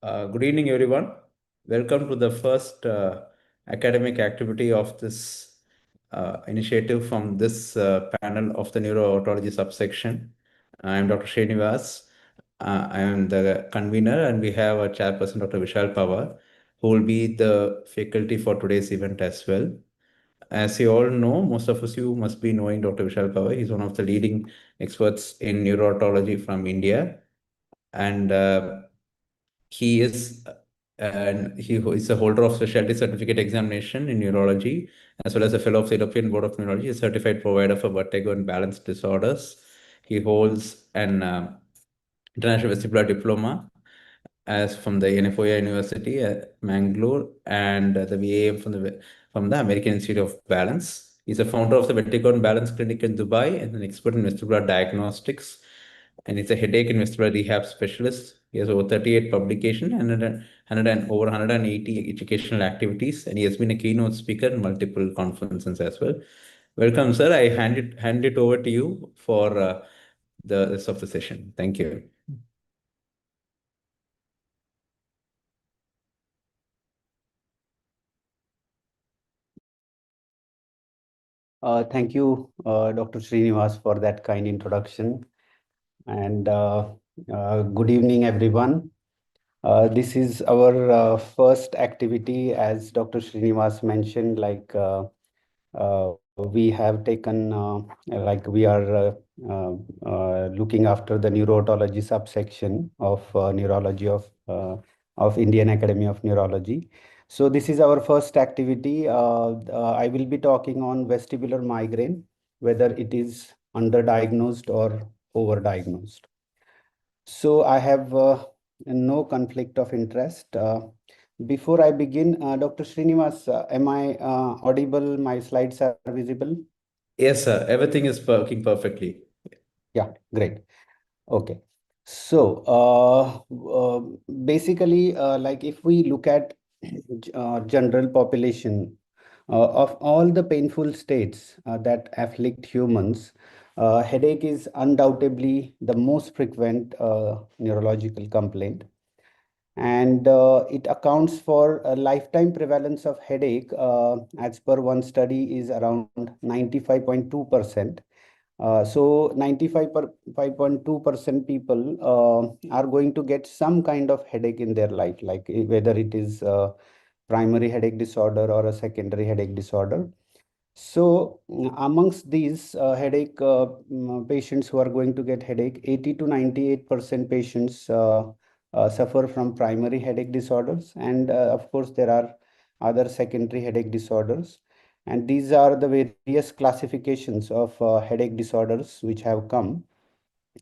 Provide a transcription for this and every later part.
Good evening, everyone. Welcome to the first academic activity of this initiative from this panel of the Neuro Otology subsection. I am Dr. Srinivas. I am the convener, and we have a chairperson, Dr. Vishal Pawar, who will be the faculty for today's event as well. As you all know, most of us you must be knowing Dr. Vishal Pawar. He's one of the leading experts in neurotology from India, and he is he is a holder of specialty certificate examination in neurology, as well as a fellow of the European Board of Neurology, a certified provider for vertigo and balance disorders. He holds an international vestibular diploma as from the NFOA University at Mangalore and the VAM from the American Institute of Balance. He's a founder of the Vertigo and Balance Clinic in Dubai and an expert in vestibular diagnostics. And he's a headache and vestibular rehab specialist. He has over 38 publications and over 180 educational activities. And he has been a keynote speaker in multiple conferences as well. Welcome, sir. I hand it over to you for the rest of the session. Thank you. Thank you, Dr. Srinivas, for that kind introduction. And good evening, everyone. This is our first activity, as Dr. Srinivas mentioned, we have taken, we are looking after the neurotology subsection of neurology of Indian Academy of Neurology. So this is our first activity. I will be talking on vestibular migraine, whether it is underdiagnosed or overdiagnosed. So I have no conflict of interest. Before I begin, Dr. Srinivas, am I audible? My slides are visible? Yes, sir. Everything is working perfectly. Yeah, great. Okay. So basically, like if we look at general population of all the painful states that afflict humans, headache is undoubtedly the most frequent neurological complaint. And it accounts for a lifetime prevalence of headache, as per one study, is around 95.2%. So 95.2% people are going to get some kind of headache in their life, like whether it is primary headache disorder or a secondary headache disorder. So amongst these headache patients who are going to get headache, 80 to 98% patients suffer from primary headache disorders. And of course, there are other secondary headache disorders. And these are the various classifications of headache disorders which have come.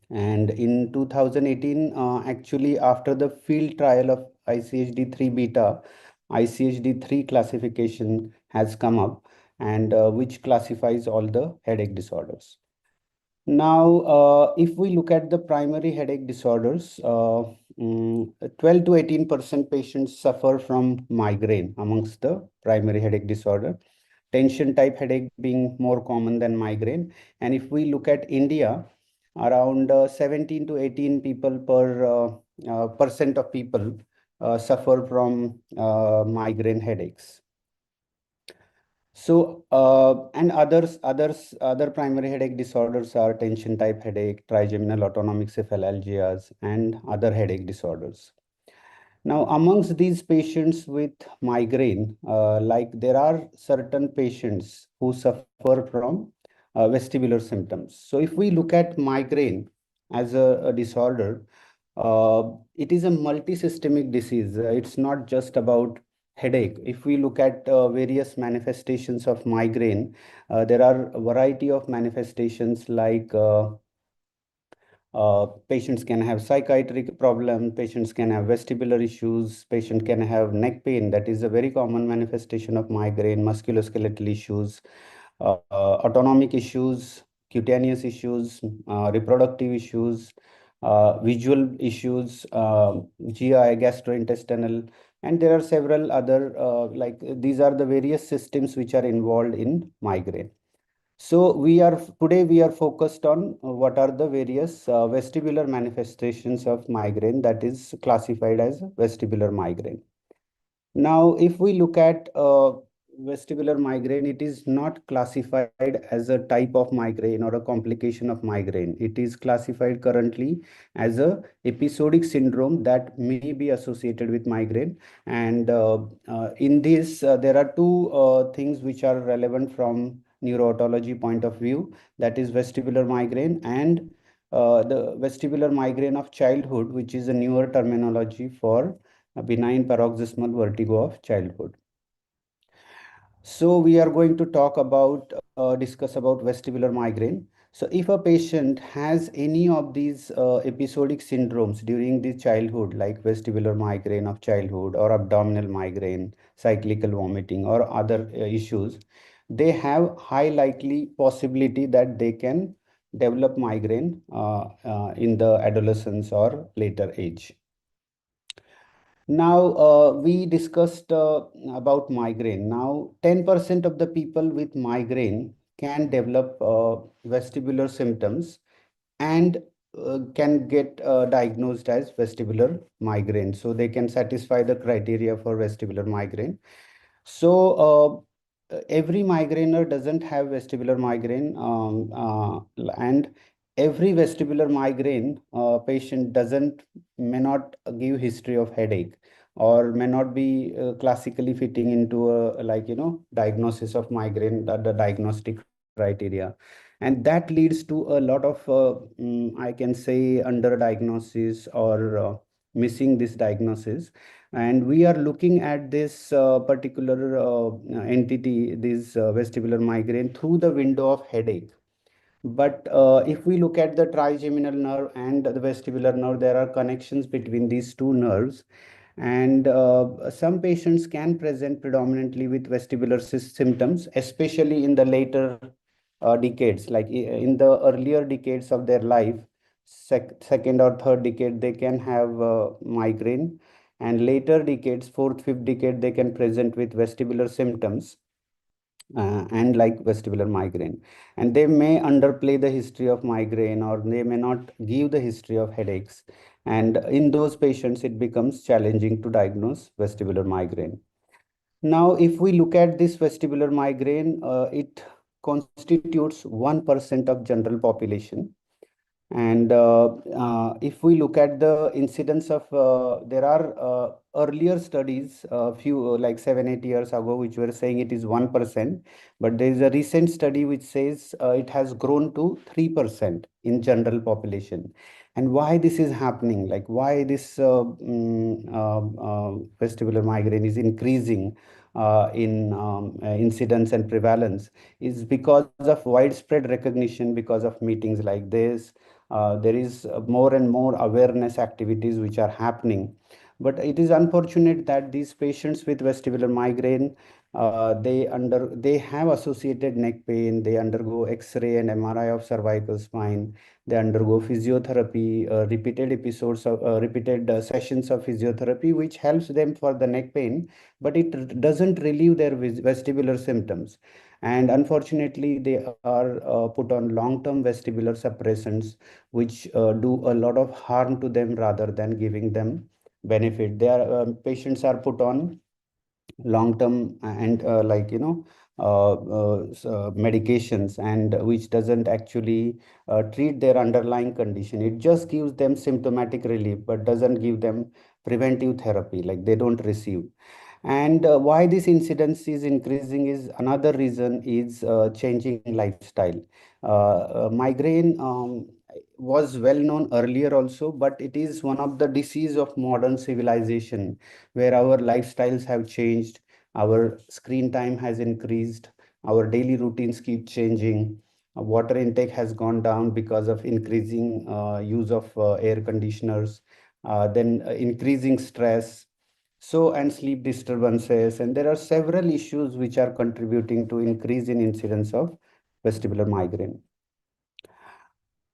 And in 2018, actually, after the field trial of ICHD3 beta, ICHD3 classification has come up, and which classifies all the headache disorders. Now, if we look at the primary headache disorders, 12 to 18% patients suffer from migraine amongst the primary headache disorder. Tension type headache being more common than migraine. And if we look at India, around 17 to 18 people per percent of people suffer from migraine headaches. So, and other primary headache disorders are tension type headache, trigeminal autonomic cephalalgias, and other headache disorders. Now, amongst these patients with migraine, like there are certain patients who suffer from vestibular symptoms. So, if we look at migraine as a disorder, it is a multisystemic disease. It's not just about headache. If we look at various manifestations of migraine, there are a variety of manifestations like patients can have psychiatric problem, patients can have vestibular issues, patient can have neck pain. That is a very common manifestation of migraine, musculoskeletal issues, autonomic issues, cutaneous issues, reproductive issues, visual issues, GI, gastrointestinal, and there are several other, like these are the various systems which are involved in migraine. So today we are focused on what are the various vestibular manifestations of migraine that is classified as vestibular migraine. Now, if we look at vestibular migraine, it is not classified as a type of migraine or a complication of migraine. It is classified currently as a episodic syndrome that may be associated with migraine. And in this, there are two things which are relevant from neuro-otology point of view, that is vestibular migraine and the vestibular migraine of childhood, which is a newer terminology for a benign paroxysmal vertigo of childhood. So we are going to discuss about vestibular migraine. So if a patient has any of these episodic syndromes during the childhood, like vestibular migraine of childhood or abdominal migraine, cyclical vomiting or other issues, they have high likely possibility that they can develop migraine in the adolescence or later age. Now, we discussed about migraine. Now, 10% of the people with migraine can develop vestibular symptoms and can get diagnosed as vestibular migraine. So, they can satisfy the criteria for vestibular migraine. So, every migrainer doesn't have vestibular migraine, and every vestibular migraine patient doesn't may not give history of headache or may not be classically fitting into a diagnosis of migraine, the diagnostic criteria, and that leads to a lot of I can say underdiagnosis or missing this diagnosis. And we are looking at this particular entity, this vestibular migraine, through the window of headache. But if we look at the trigeminal nerve and the vestibular nerve, there are connections between these two nerves. And some patients can present predominantly with vestibular symptoms, especially in the later decades, like in the earlier decades of their life, second or third decade, they can have migraine. And later decades, fourth, fifth decade, they can present with vestibular symptoms and like vestibular migraine, and they may underplay the history of migraine or they may not give the history of headaches, and in those patients it becomes challenging to diagnose vestibular migraine. Now if we look at this vestibular migraine, it constitutes 1% of general population. And if we look at the incidence of, there are earlier studies, few like 7, 8 years ago, which were saying it is 1%, but there is a recent study which says it has grown to 3% in general population. And why this is happening, like why this vestibular migraine is increasing in incidence and prevalence, is because of widespread recognition, because of meetings like this. There is more and more awareness activities which are happening. But it is unfortunate that these patients with vestibular migraine, they have associated neck pain, they undergo X-ray and MRI of cervical spine, they undergo physiotherapy, repeated sessions of physiotherapy, which helps them for the neck pain, but it doesn't relieve their vestibular symptoms. And unfortunately, they are put on long-term vestibular suppressants, which do a lot of harm to them rather than giving them benefit. Patients are put on long term and medications, and which doesn't actually treat their underlying condition. It just gives them symptomatic relief but doesn't give them preventive therapy, like they don't receive. And why this incidence is increasing is another reason is changing lifestyle. Migraine was well known earlier also, but it is one of the disease of modern civilization, where our lifestyles have changed, our screen time has increased, our daily routines keep changing, water intake has gone down because of increasing use of air conditioners, then increasing stress, so and sleep disturbances, and there are several issues which are contributing to increase in incidence of vestibular migraine.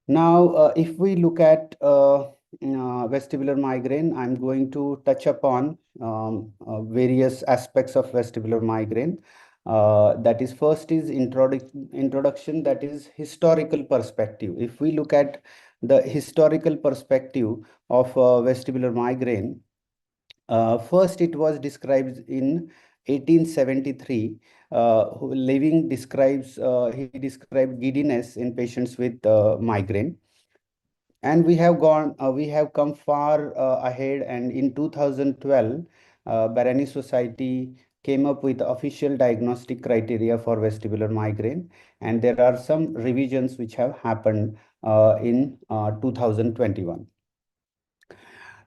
Now, if we look at vestibular migraine, I'm going to touch upon various aspects of vestibular migraine. That is, first is introduction, that is historical perspective. If we look at the historical perspective of vestibular migraine, first it was described in 1873. He described giddiness in patients with migraine, and we have come far ahead, and in 2012 Barani Society came up with official diagnostic criteria for vestibular migraine, and there are some revisions which have happened in 2021.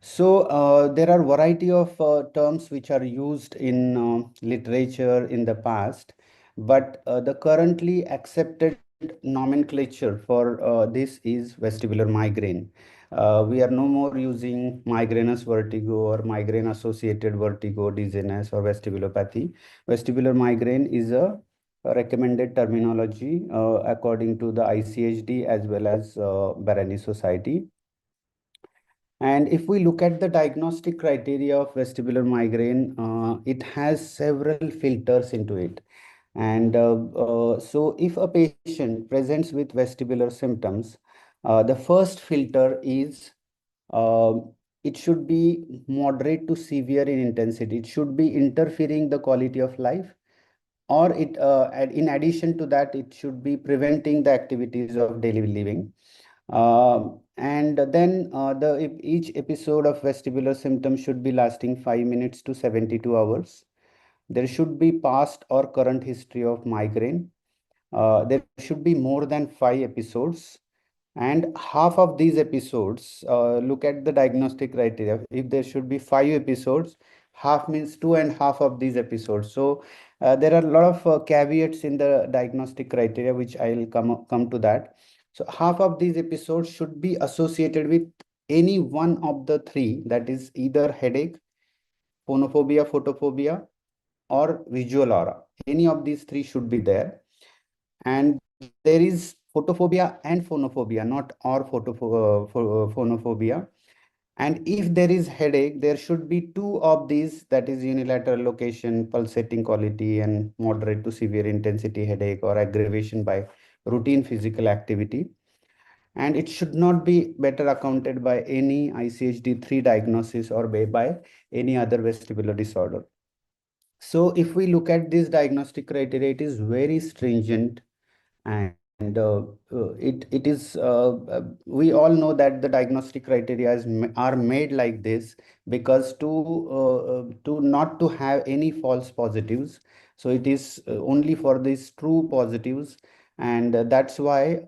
So there are variety of terms which are used in literature in the past, but the currently accepted nomenclature for this is vestibular migraine. We are no more using migrainous vertigo or migraine associated vertigo, dizziness, or vestibulopathy. Vestibular migraine is a recommended terminology according to the ICHD as well as Barani Society. And if we look at the diagnostic criteria of vestibular migraine, it has several filters into it. And so if a patient presents with vestibular symptoms, the first filter is uh, it should be moderate to severe in intensity. It should be interfering the quality of life, or in addition to that, it should be preventing the activities of daily living. And then each episode of vestibular symptom should be lasting 5 minutes to 72 hours. There should be past or current history of migraine. There should be more than 5 episodes. And half of these episodes, look at the diagnostic criteria. If there should be 5 episodes, half means two and half of these episodes. So there are a lot of caveats in the diagnostic criteria, which I will come to that. So half of these episodes should be associated with any one of the three, that is either headache, phonophobia, photophobia, or visual aura. Any of these three should be there. And there is photophobia and phonophobia, not or phonophobia. And if there is headache, there should be two of these, that is unilateral location, pulsating quality, and moderate to severe intensity headache or aggravation by routine physical activity. And it should not be better accounted by any ICHD-3 diagnosis or by any other vestibular disorder. So if we look at this diagnostic criteria, it is very stringent, and it is we all know that the diagnostic criteria are made like this because to not to have any false positives. So it is only for these true positives, and that's why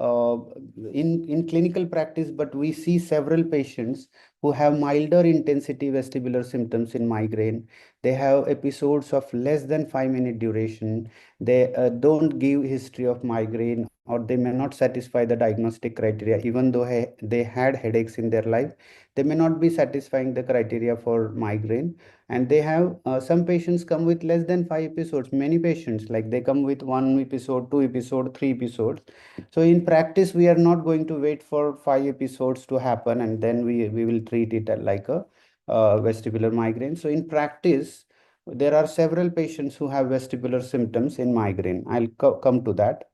in clinical practice, but we see several patients who have milder intensity vestibular symptoms in migraine. They have episodes of less than 5 minute duration. They don't give history of migraine, or they may not satisfy the diagnostic criteria even though they had headaches in their life. They may not be satisfying the criteria for migraine, and they have some patients come with less than 5 episodes. Many patients, like, they come with 1 episode, 2 episode, 3 episodes. So in practice, we are not going to wait for 5 episodes to happen and then we will treat it like a vestibular migraine. So in practice, there are several patients who have vestibular symptoms in migraine. I'll come to that.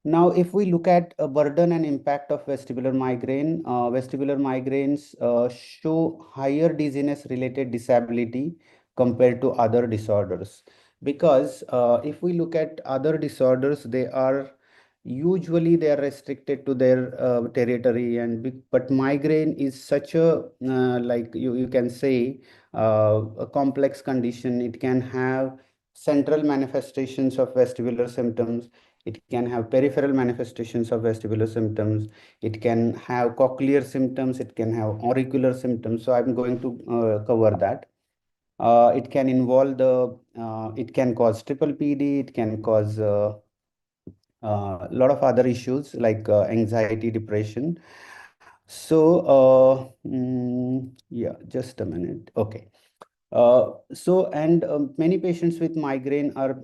Now, if we look at a burden and impact of vestibular migraines show higher dizziness related disability compared to other disorders. Because if we look at other disorders, they are restricted to their territory, but migraine is such a like you can say a complex condition. It can have central manifestations of vestibular symptoms. It can have peripheral manifestations of vestibular symptoms. It can have cochlear symptoms. It can have auricular symptoms. So I'm going to cover that. It can cause triple PD. It can cause a lot of other issues like anxiety, depression. So, yeah, just a minute. Okay. Many patients with migraine are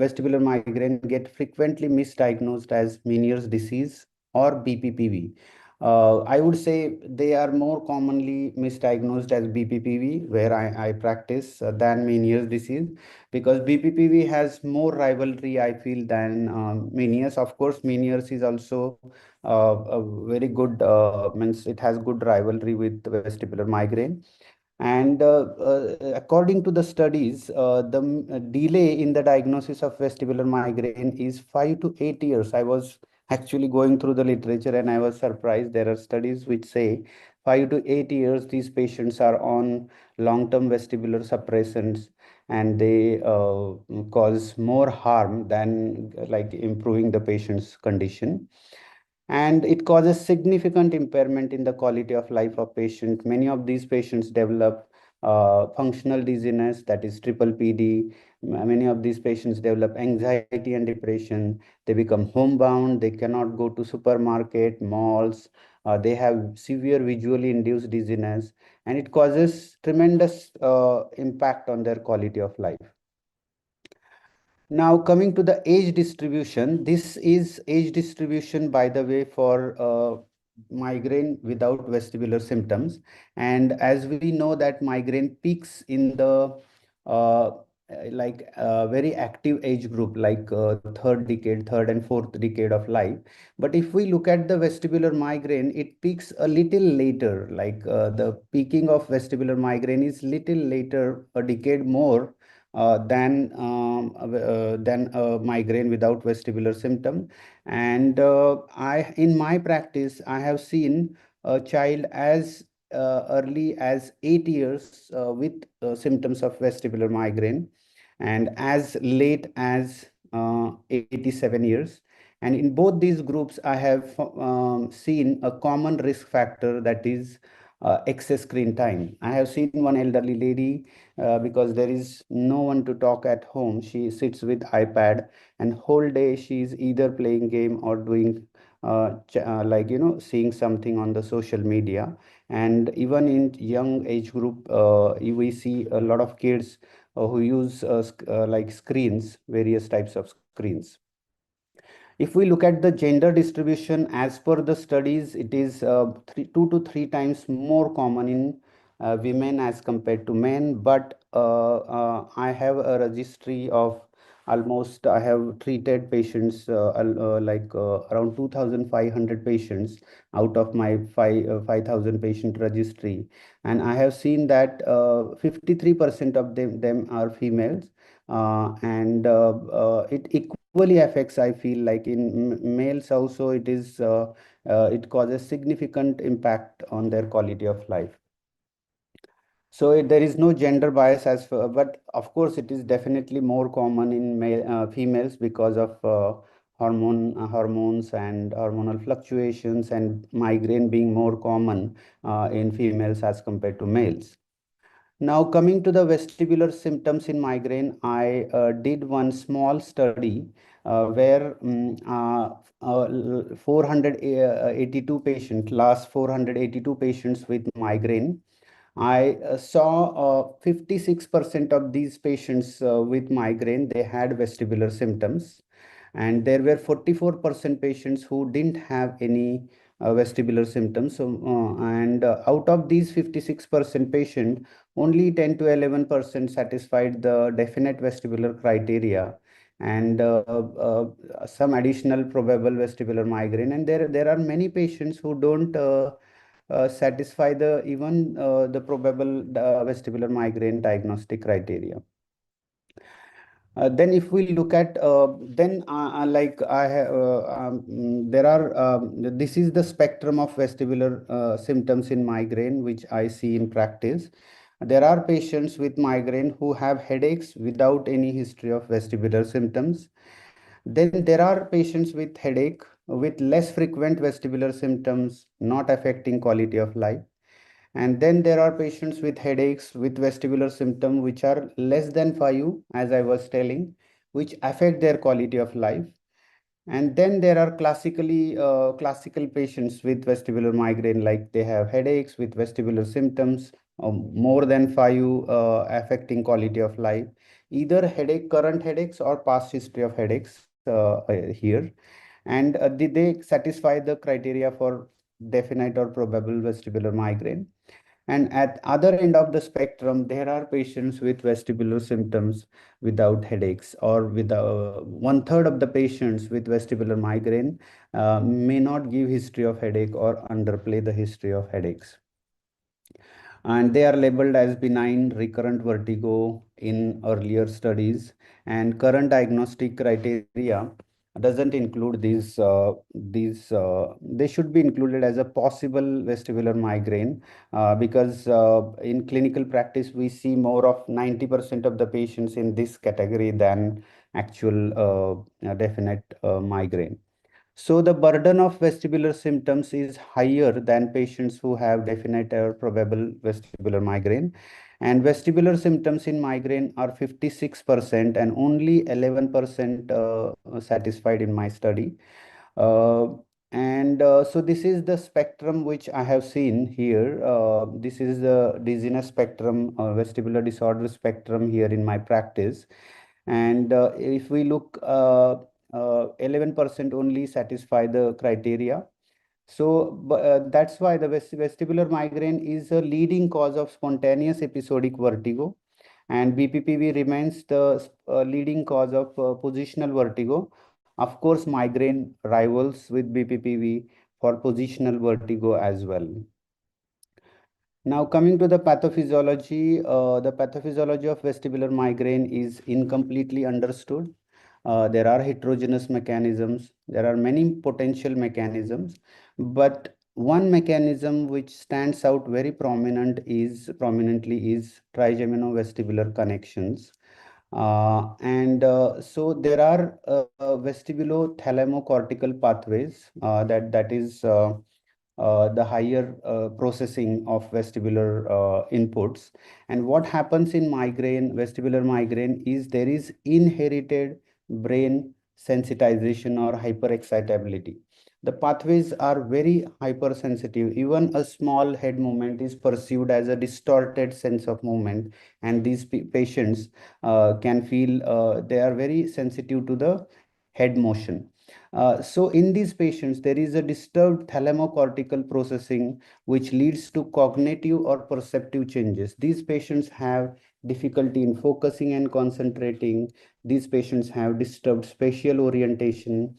vestibular migraine get frequently misdiagnosed as Meniere's disease or BPPV. I would say they are more commonly misdiagnosed as BPPV, where I practice, than Meniere's disease, because BPPV has more rivalry, I feel, than Meniere's. Of course, Meniere's is also a very good, means it has good rivalry with vestibular migraine. And according to the studies, the delay in the diagnosis of vestibular migraine is 5 to 8 years. I was actually going through the literature and I was surprised. There are studies which say 5 to 8 years these patients are on long-term vestibular suppressants, and they cause more harm than like improving the patient's condition, and it causes significant impairment in the quality of life of patient. Many of these patients develop functional dizziness, that is triple PD. Many of these patients develop anxiety and depression. They become homebound. They cannot go to supermarket, malls. They have severe visually induced dizziness, and it causes tremendous impact on their quality of life. Now, coming to the age distribution, this is age distribution, by the way, for migraine without vestibular symptoms. And as we know that migraine peaks in the very active age group, like third decade, third and fourth decade of life. But if we look at the vestibular migraine, it peaks a little later, like the peaking of vestibular migraine is little later, a decade more than migraine without vestibular symptom. And in my practice, I have seen a child as early as 8 years with symptoms of vestibular migraine, and as late as 87 years. And in both these groups, I have seen a common risk factor, that is excess screen time. I have seen one elderly lady, because there is no one to talk at home. She sits with iPad, and whole day she is either playing game or doing seeing something on the social media. And even in young age group, we see a lot of kids who use screens, various types of screens. If we look at the gender distribution, as per the studies, it is 2 to 3 times more common in women as compared to men. But I have a registry of almost, I have treated patients around 2,500 patients out of my 5,000 patient registry. And I have seen that 53% of them are females. And it equally affects, I feel, like in males also, it causes significant impact on their quality of life. So there is no gender bias but of course it is definitely more common in females, because of hormones and hormonal fluctuations, and migraine being more common in females as compared to males. Now, coming to the vestibular symptoms in migraine, I did one small study where 482 patients, last 482 patients with migraine. I saw 56% of these patients with migraine, they had vestibular symptoms. And there were 44% patients who didn't have any vestibular symptoms. And out of these 56% patient, only 10 to 11% satisfied the definite vestibular criteria, and some additional probable vestibular migraine. And there are many patients who don't satisfy the probable vestibular migraine diagnostic criteria. Then if we look at then like I have there are this is the spectrum of vestibular symptoms in migraine which I see in practice. There are patients with migraine who have headaches without any history of vestibular symptoms. Then there are patients with headache with less frequent vestibular symptoms, not affecting quality of life. And then there are patients with headaches with vestibular symptom which are less than 5, as I was telling, which affect their quality of life. And then there are classical patients with vestibular migraine, like they have headaches with vestibular symptoms more than 5, affecting quality of life. Either current headaches or past history of headaches here. And did they satisfy the criteria for definite or probable vestibular migraine. And at other end of the spectrum, there are patients with vestibular symptoms without headaches, or with one third of the patients with vestibular migraine may not give history of headache or underplay the history of headaches, and they are labeled as benign recurrent vertigo in earlier studies. And current diagnostic criteria doesn't include these. They should be included as a possible vestibular migraine, because in clinical practice we see more of 90% of the patients in this category than actual definite migraine. So the burden of vestibular symptoms is higher than patients who have definite or probable vestibular migraine. And vestibular symptoms in migraine are 56% and only 11% satisfied in my study. Uh, so this is the spectrum which I have seen here. This is the dizziness spectrum, vestibular disorder spectrum here in my practice. And if we look, 11% only satisfy the criteria. So that's why the vestibular migraine is a leading cause of spontaneous episodic vertigo, and BPPV remains the leading cause of positional vertigo. Of course, migraine rivals with BPPV for positional vertigo as well. Now, coming to the pathophysiology of vestibular migraine is incompletely understood. There are heterogeneous mechanisms. There are many potential mechanisms, but one mechanism which stands out very prominently is trigeminal-vestibular connections. So there are vestibulo-thalamocortical pathways that is the higher processing of vestibular inputs. And what happens in vestibular migraine, is there is inherited brain sensitization or hyperexcitability. The pathways are very hypersensitive. Even a small head movement is perceived as a distorted sense of movement, and these patients can feel they are very sensitive to the head motion. So in these patients, there is a disturbed thalamocortical processing, which leads to cognitive or perceptive changes. These patients have difficulty in focusing and concentrating. These patients have disturbed spatial orientation.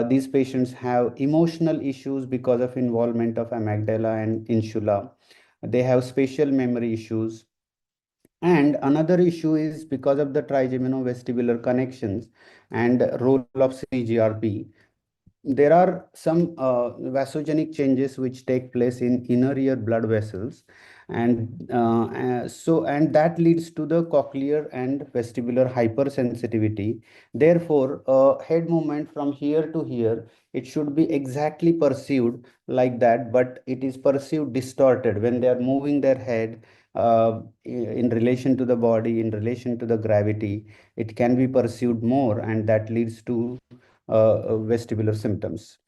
These patients have emotional issues because of involvement of amygdala and insula. They have spatial memory issues. And another issue is because of the trigeminal-vestibular connections and role of CGRP. There are some vasogenic changes which take place in inner ear blood vessels, and that leads to the cochlear and vestibular hypersensitivity. Therefore, head movement from here to here, it should be exactly perceived like that, but it is perceived distorted when they are moving their head in relation to the body, in relation to the gravity. It can be perceived more, and that leads to vestibular symptoms.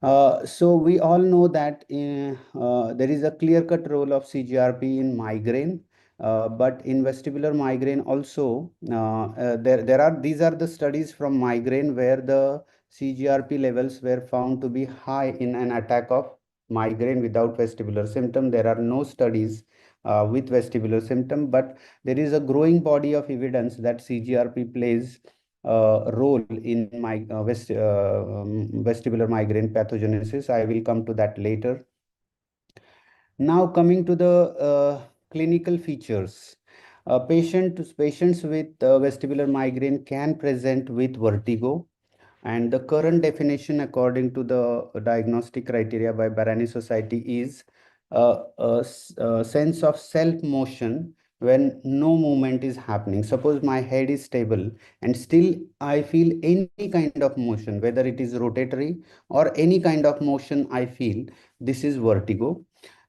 So we all know that there is a clear-cut role of CGRP in migraine, but in vestibular migraine also, there are these are the studies from migraine where the CGRP levels were found to be high in an attack of migraine without vestibular symptom. There are no studies with vestibular symptom, but there is a growing body of evidence that CGRP plays role in vestibular migraine pathogenesis. I will come to that later. Now, coming to the clinical features. Patients with vestibular migraine can present with vertigo, and the current definition, according to the diagnostic criteria by Barani Society, is a sense of self motion when no movement is happening. Suppose my head is stable and still I feel any kind of motion, whether it is rotatory or any kind of motion I feel, this is vertigo.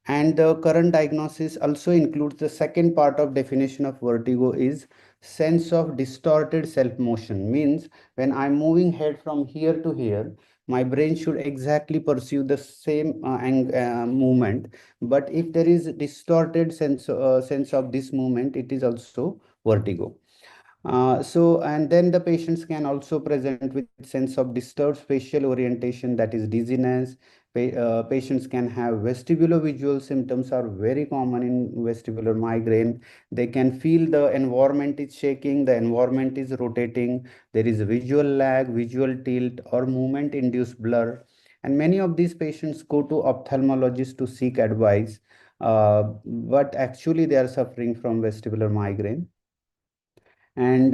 And the current diagnosis also includes the second part of definition of vertigo is sense of distorted self motion. Means when I'm moving head from here to here, my brain should exactly perceive the same movement. But if there is distorted sense of this movement, it is also vertigo. And then the patients can also present with sense of disturbed spatial orientation, that is dizziness, Patients can have vestibulovisual symptoms are very common in vestibular migraine. They can feel the environment is shaking, the environment is rotating, there is a visual lag, visual tilt, or movement induced blur. And many of these patients go to ophthalmologists to seek advice, but actually they are suffering from vestibular migraine. And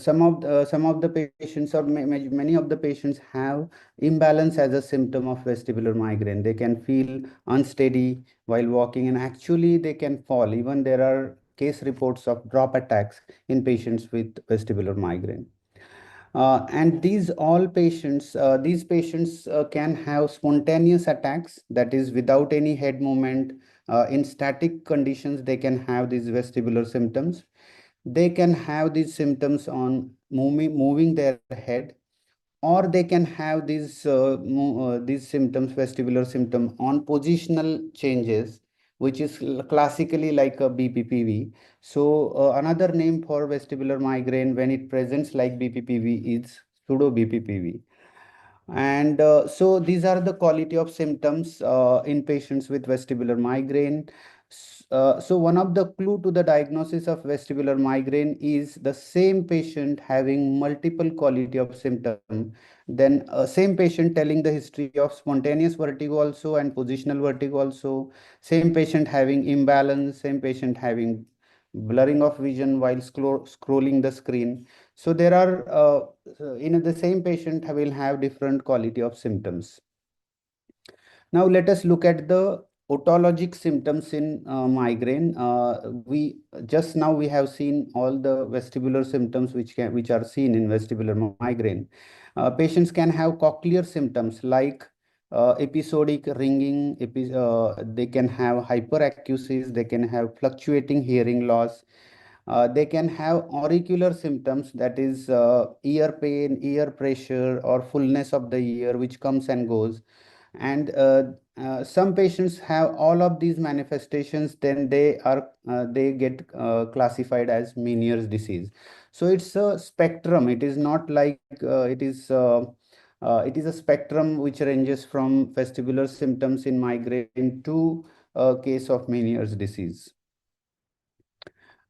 some of the patients, or many of the patients, have imbalance as a symptom of vestibular migraine. They can feel unsteady while walking, and actually they can fall. Even there are case reports of drop attacks in patients with vestibular migraine. And these patients can have spontaneous attacks, that is, without any head movement. In static conditions, they can have these vestibular symptoms. They can have these symptoms on moving their head, or they can have these symptoms, vestibular symptom, on positional changes, which is classically like a BPPV. So another name for vestibular migraine when it presents like BPPV is pseudo BPPV. And so these are the quality of symptoms in patients with vestibular migraine. So one of the clue to the diagnosis of vestibular migraine is the same patient having multiple quality of symptom. Then same patient telling the history of spontaneous vertigo also and positional vertigo also. Same patient having imbalance. Same patient having blurring of vision while scrolling the screen. So there are the same patient will have different quality of symptoms. Now let us look at the otologic symptoms in migraine. We just now we have seen all the vestibular symptoms which are seen in vestibular migraine. Patients can have cochlear symptoms like episodic ringing. They can have hyperacusis. They can have fluctuating hearing loss. They can have auricular symptoms, that is ear pain, ear pressure, or fullness of the ear, which comes and goes. And some patients have all of these manifestations, then they get classified as Meniere's disease. So it's a spectrum. It is not like it is a spectrum which ranges from vestibular symptoms in migraine to a case of Meniere's disease.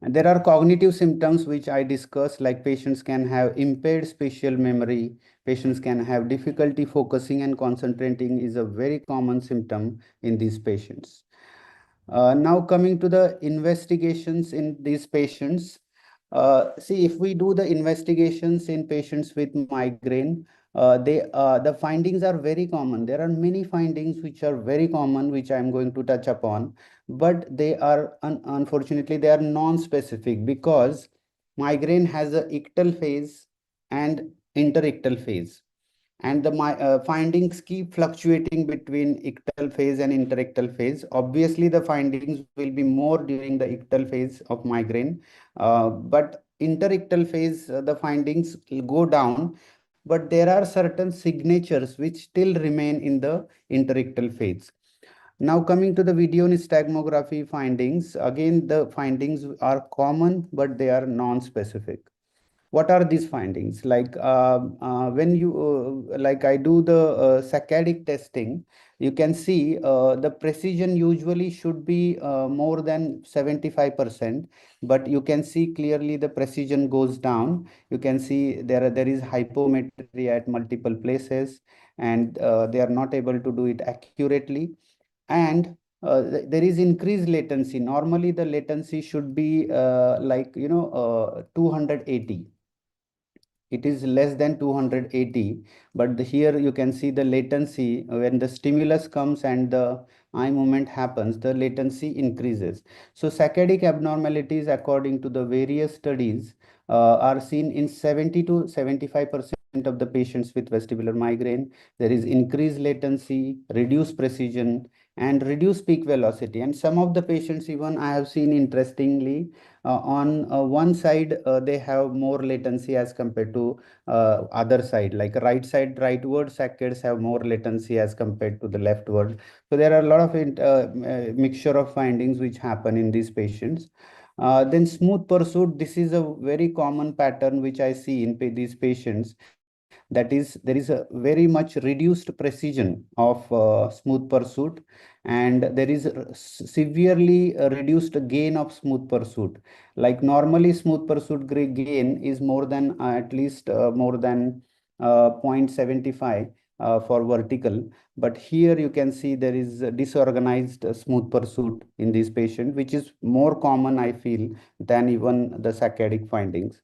And there are cognitive symptoms which I discussed, like patients can have impaired spatial memory, patients can have difficulty focusing and concentrating is a very common symptom in these patients. Now coming to the investigations in these patients. See, if we do the investigations in patients with migraine, the findings are very common. There are many findings which are very common, which I am going to touch upon, but they are unfortunately they are non-specific, because migraine has a ictal phase and interictal phase, and the findings keep fluctuating between ictal phase and interictal phase. Obviously, the findings will be more during the ictal phase of migraine, but interictal phase, the findings will go down, but there are certain signatures which still remain in the interictal phase. Now coming to the video nystagmography findings, again the findings are common, but they are non-specific. What are these findings? Like when you like I do the saccadic testing, you can see the precision usually should be more than 75%, but you can see clearly the precision goes down. You can see there is hypometry at multiple places, and they are not able to do it accurately. And there is increased latency. Normally the latency should be 280. It is less than 280, but here you can see the latency. When the stimulus comes and the eye movement happens, the latency increases. So saccadic abnormalities, according to the various studies, are seen in 70 to 75% of the patients with vestibular migraine. There is increased latency, reduced precision, and reduced peak velocity. And some of the patients, even I have seen, interestingly, on one side they have more latency as compared to other side, like right side, rightward saccades have more latency as compared to the leftward. So there are a lot of mixture of findings which happen in these patients. Then smooth pursuit, this is a very common pattern which I see in these patients. That is, there is a very much reduced precision of smooth pursuit, and there is severely reduced gain of smooth pursuit. Like normally, smooth pursuit gain is more than at least more than 0.75 for vertical. But here you can see there is a disorganized smooth pursuit in this patient, which is more common, I feel, than even the saccadic findings.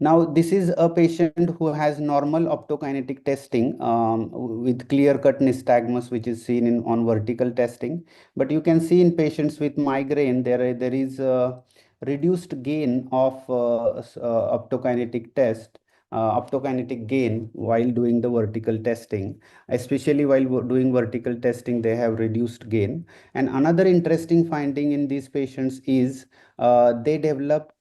Now, this is a patient who has normal optokinetic testing with clear-cut nystagmus, which is seen in on vertical testing. But you can see in patients with migraine, there is a reduced gain of optokinetic test, optokinetic gain while doing the vertical testing. Especially while doing vertical testing, they have reduced gain. And another interesting finding in these patients is they develop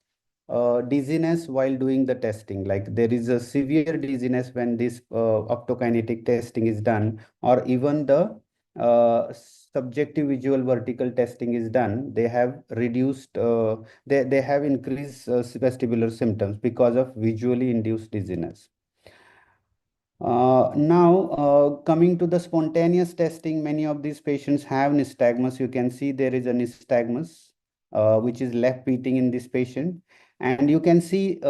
dizziness while doing the testing. Like there is a severe dizziness when this optokinetic testing is done, or even the subjective visual vertical testing is done. They have reduced, they have increased vestibular symptoms because of visually induced dizziness. Now, coming to the spontaneous testing, many of these patients have nystagmus. You can see there is a nystagmus, which is left beating in this patient. And you can see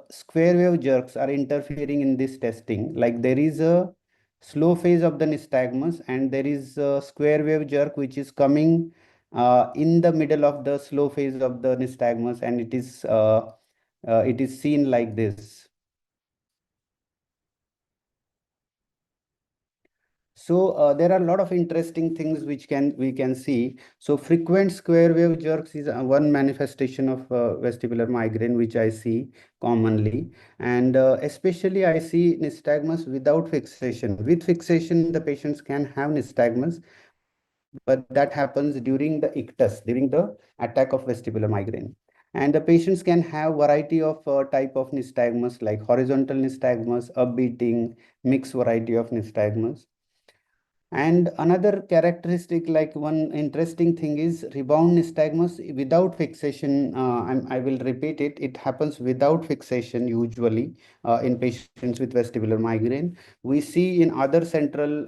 square wave jerks are interfering in this testing. Like there is a slow phase of the nystagmus, and there is a square wave jerk which is coming in the middle of the slow phase of the nystagmus, and it is seen like this. So there are a lot of interesting things which we can see. So frequent square wave jerks is one manifestation of vestibular migraine which I see commonly, and especially I see nystagmus without fixation. With fixation, the patients can have nystagmus, but that happens during the ictus, during the attack of vestibular migraine. And the patients can have variety of type of nystagmus, like horizontal nystagmus, upbeating, mixed variety of nystagmus. And another characteristic, like one interesting thing, is rebound nystagmus without fixation. I will repeat it. It happens without fixation usually in patients with vestibular migraine. We see in other central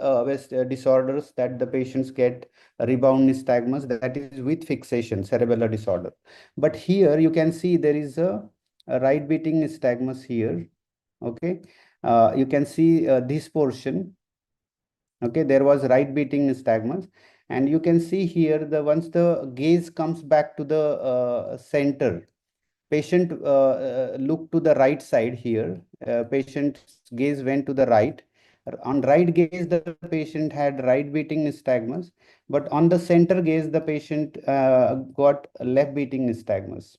disorders that the patients get a rebound nystagmus, that is with fixation, cerebellar disorder. But here you can see there is a right beating nystagmus here. Okay, you can see this portion. Okay, there was right beating nystagmus, and you can see here, the once the gaze comes back to the center, patient look to the right side here. Patient's gaze went to the right. On right gaze, the patient had right beating nystagmus, but on the center gaze, the patient got left beating nystagmus.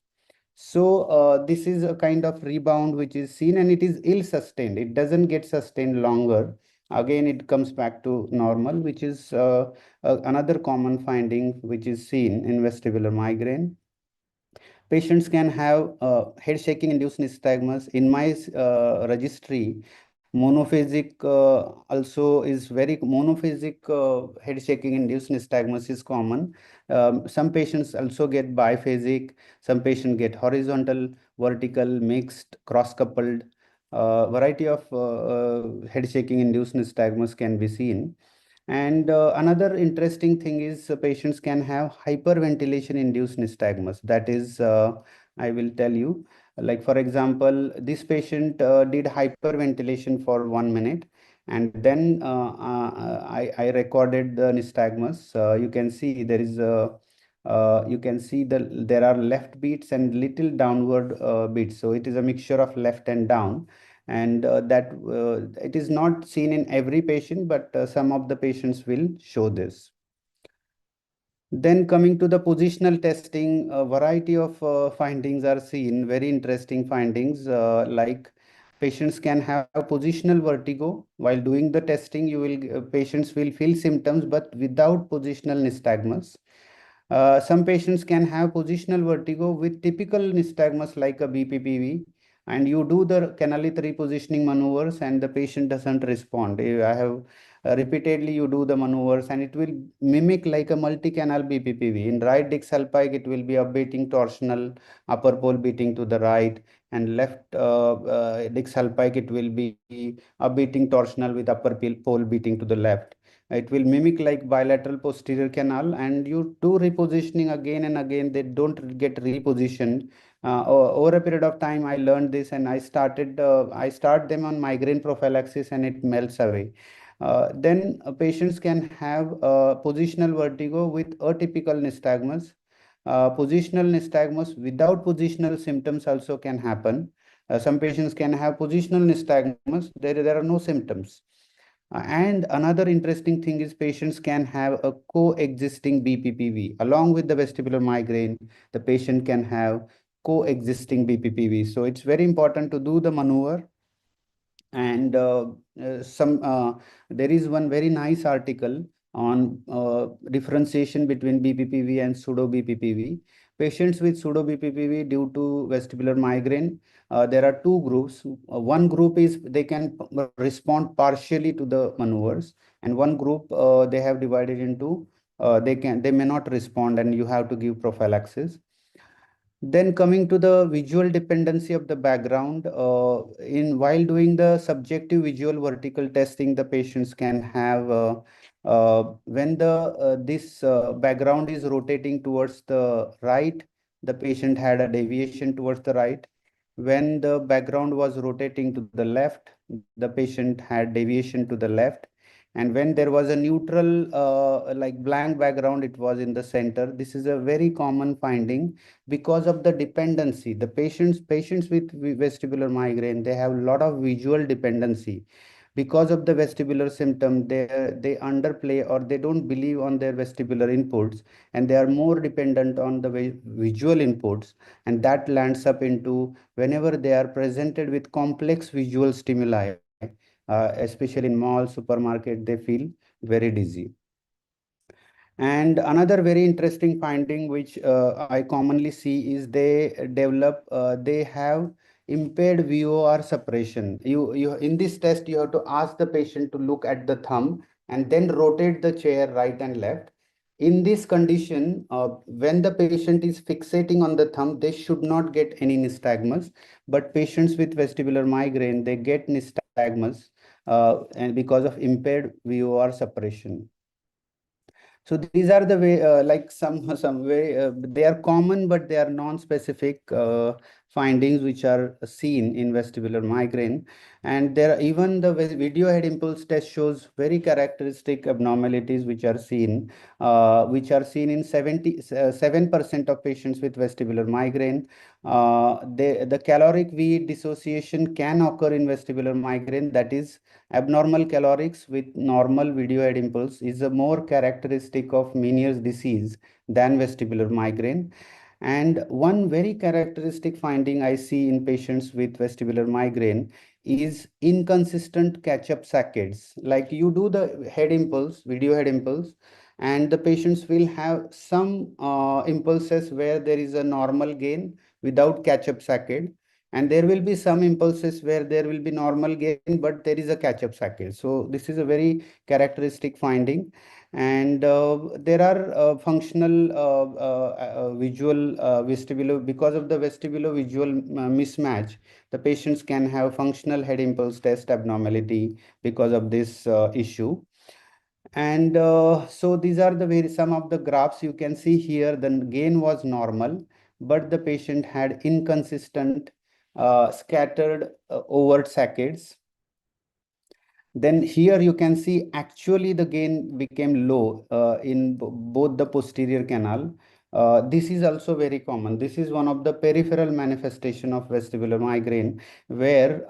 So this is a kind of rebound which is seen, and it is ill sustained. It doesn't get sustained longer. Again, it comes back to normal, which is another common finding which is seen in vestibular migraine. Patients can have head shaking induced nystagmus. In my registry, monophasic also is very monophasic head shaking induced nystagmus is common. Some patients also get biphasic, some patients get horizontal, vertical, mixed, cross coupled. Variety of head shaking induced nystagmus can be seen. And another interesting thing is patients can have hyperventilation induced nystagmus. That is, I will tell you, like for example, this patient did hyperventilation for 1 minute, and then I recorded the nystagmus. You can see there is a you can see there are left beats and little downward beats. So it is a mixture of left and down, and that it is not seen in every patient, but some of the patients will show this. Then coming to the positional testing, a variety of findings are seen, very interesting findings, like patients can have positional vertigo. While doing the testing, patients will feel symptoms, but without positional nystagmus. Some patients can have positional vertigo with typical nystagmus like a BPPV, and you do the canalith repositioning maneuvers and the patient doesn't respond. I have repeatedly you do the maneuvers and it will mimic like a multi-canal BPPV. In right disc sulpike, it will be upbeating torsional, upper pole beating to the right, and left disc sulpike, it will be upbeating torsional with upper pole beating to the left. It will mimic like bilateral posterior canal, and you do repositioning again and again. They don't get repositioned. Over a period of time, I learned this, and I start them on migraine prophylaxis, and it melts away. Then patients can have positional vertigo with atypical nystagmus. Positional nystagmus without positional symptoms also can happen. Some patients can have positional nystagmus. There are no symptoms. And another interesting thing is patients can have a coexisting BPPV. Along with the vestibular migraine, the patient can have coexisting BPPV. So it's very important to do the maneuver. And some there is one very nice article on differentiation between BPPV and pseudo BPPV. Patients with pseudo BPPV due to vestibular migraine, there are two groups. One group is they can respond partially to the maneuvers, and one group they have divided into they may not respond, and you have to give prophylaxis. Then coming to the visual dependency of the background, in while doing the subjective visual vertical testing, the patients can have when the this background is rotating towards the right, the patient had a deviation towards the right. When the background was rotating to the left, the patient had deviation to the left. And when there was a neutral like blank background, it was in the center. This is a very common finding because of the dependency. The patients with vestibular migraine, they have a lot of visual dependency. Because of the vestibular symptom, they underplay or they don't believe on their vestibular inputs, and they are more dependent on the visual inputs, and that lands up into whenever they are presented with complex visual stimuli, especially in mall, supermarket, they feel very dizzy. And another very interesting finding, which I commonly see, is they have impaired VOR suppression. You in this test, you have to ask the patient to look at the thumb and then rotate the chair right and left. In this condition, when the patient is fixating on the thumb, they should not get any nystagmus. But patients with vestibular migraine, they get nystagmus and because of impaired VOR suppression. So these are the way, like some way, they are common, but they are non-specific findings which are seen in vestibular migraine. And there are even the video head impulse test shows very characteristic abnormalities which are seen in 77% of patients with vestibular migraine. The caloric V dissociation can occur in vestibular migraine. That is, abnormal calorics with normal video head impulse is a more characteristic of Meniere's disease than vestibular migraine. And one very characteristic finding I see in patients with vestibular migraine is inconsistent catch-up saccades. Like you do the head impulse, video head impulse, and the patients will have some impulses where there is a normal gain without catch-up saccade, and there will be some impulses where there will be normal gain but there is a catch-up cycle. So this is a very characteristic finding. And there are functional visual vestibular, because of the vestibulo-visual mismatch, the patients can have functional head impulse test abnormality because of this issue. And so these are the very some of the graphs you can see here. The gain was normal, but the patient had inconsistent scattered overt saccades. Then here you can see actually the gain became low in both the posterior canal. This is also very common. This is one of the peripheral manifestation of vestibular migraine, where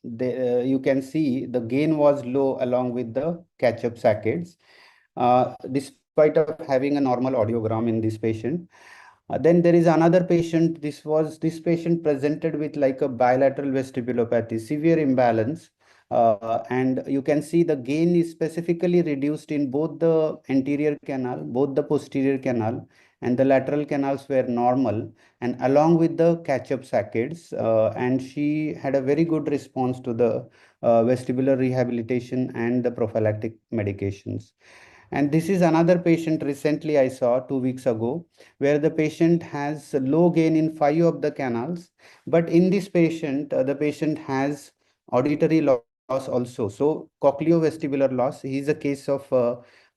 you can see the gain was low along with the catch-up saccades, despite of having a normal audiogram in this patient. Then there is another patient. This patient presented with like a bilateral vestibulopathy, severe imbalance. And you can see the gain is specifically reduced in both the anterior canal, both the posterior canal, and the lateral canals were normal, and along with the catch-up saccades, and she had a very good response to the vestibular rehabilitation and the prophylactic medications. And this is another patient recently I saw 2 weeks ago, where the patient has low gain in five of the canals. But in this patient, the patient has auditory loss also. So cochleovestibular loss. He is a case of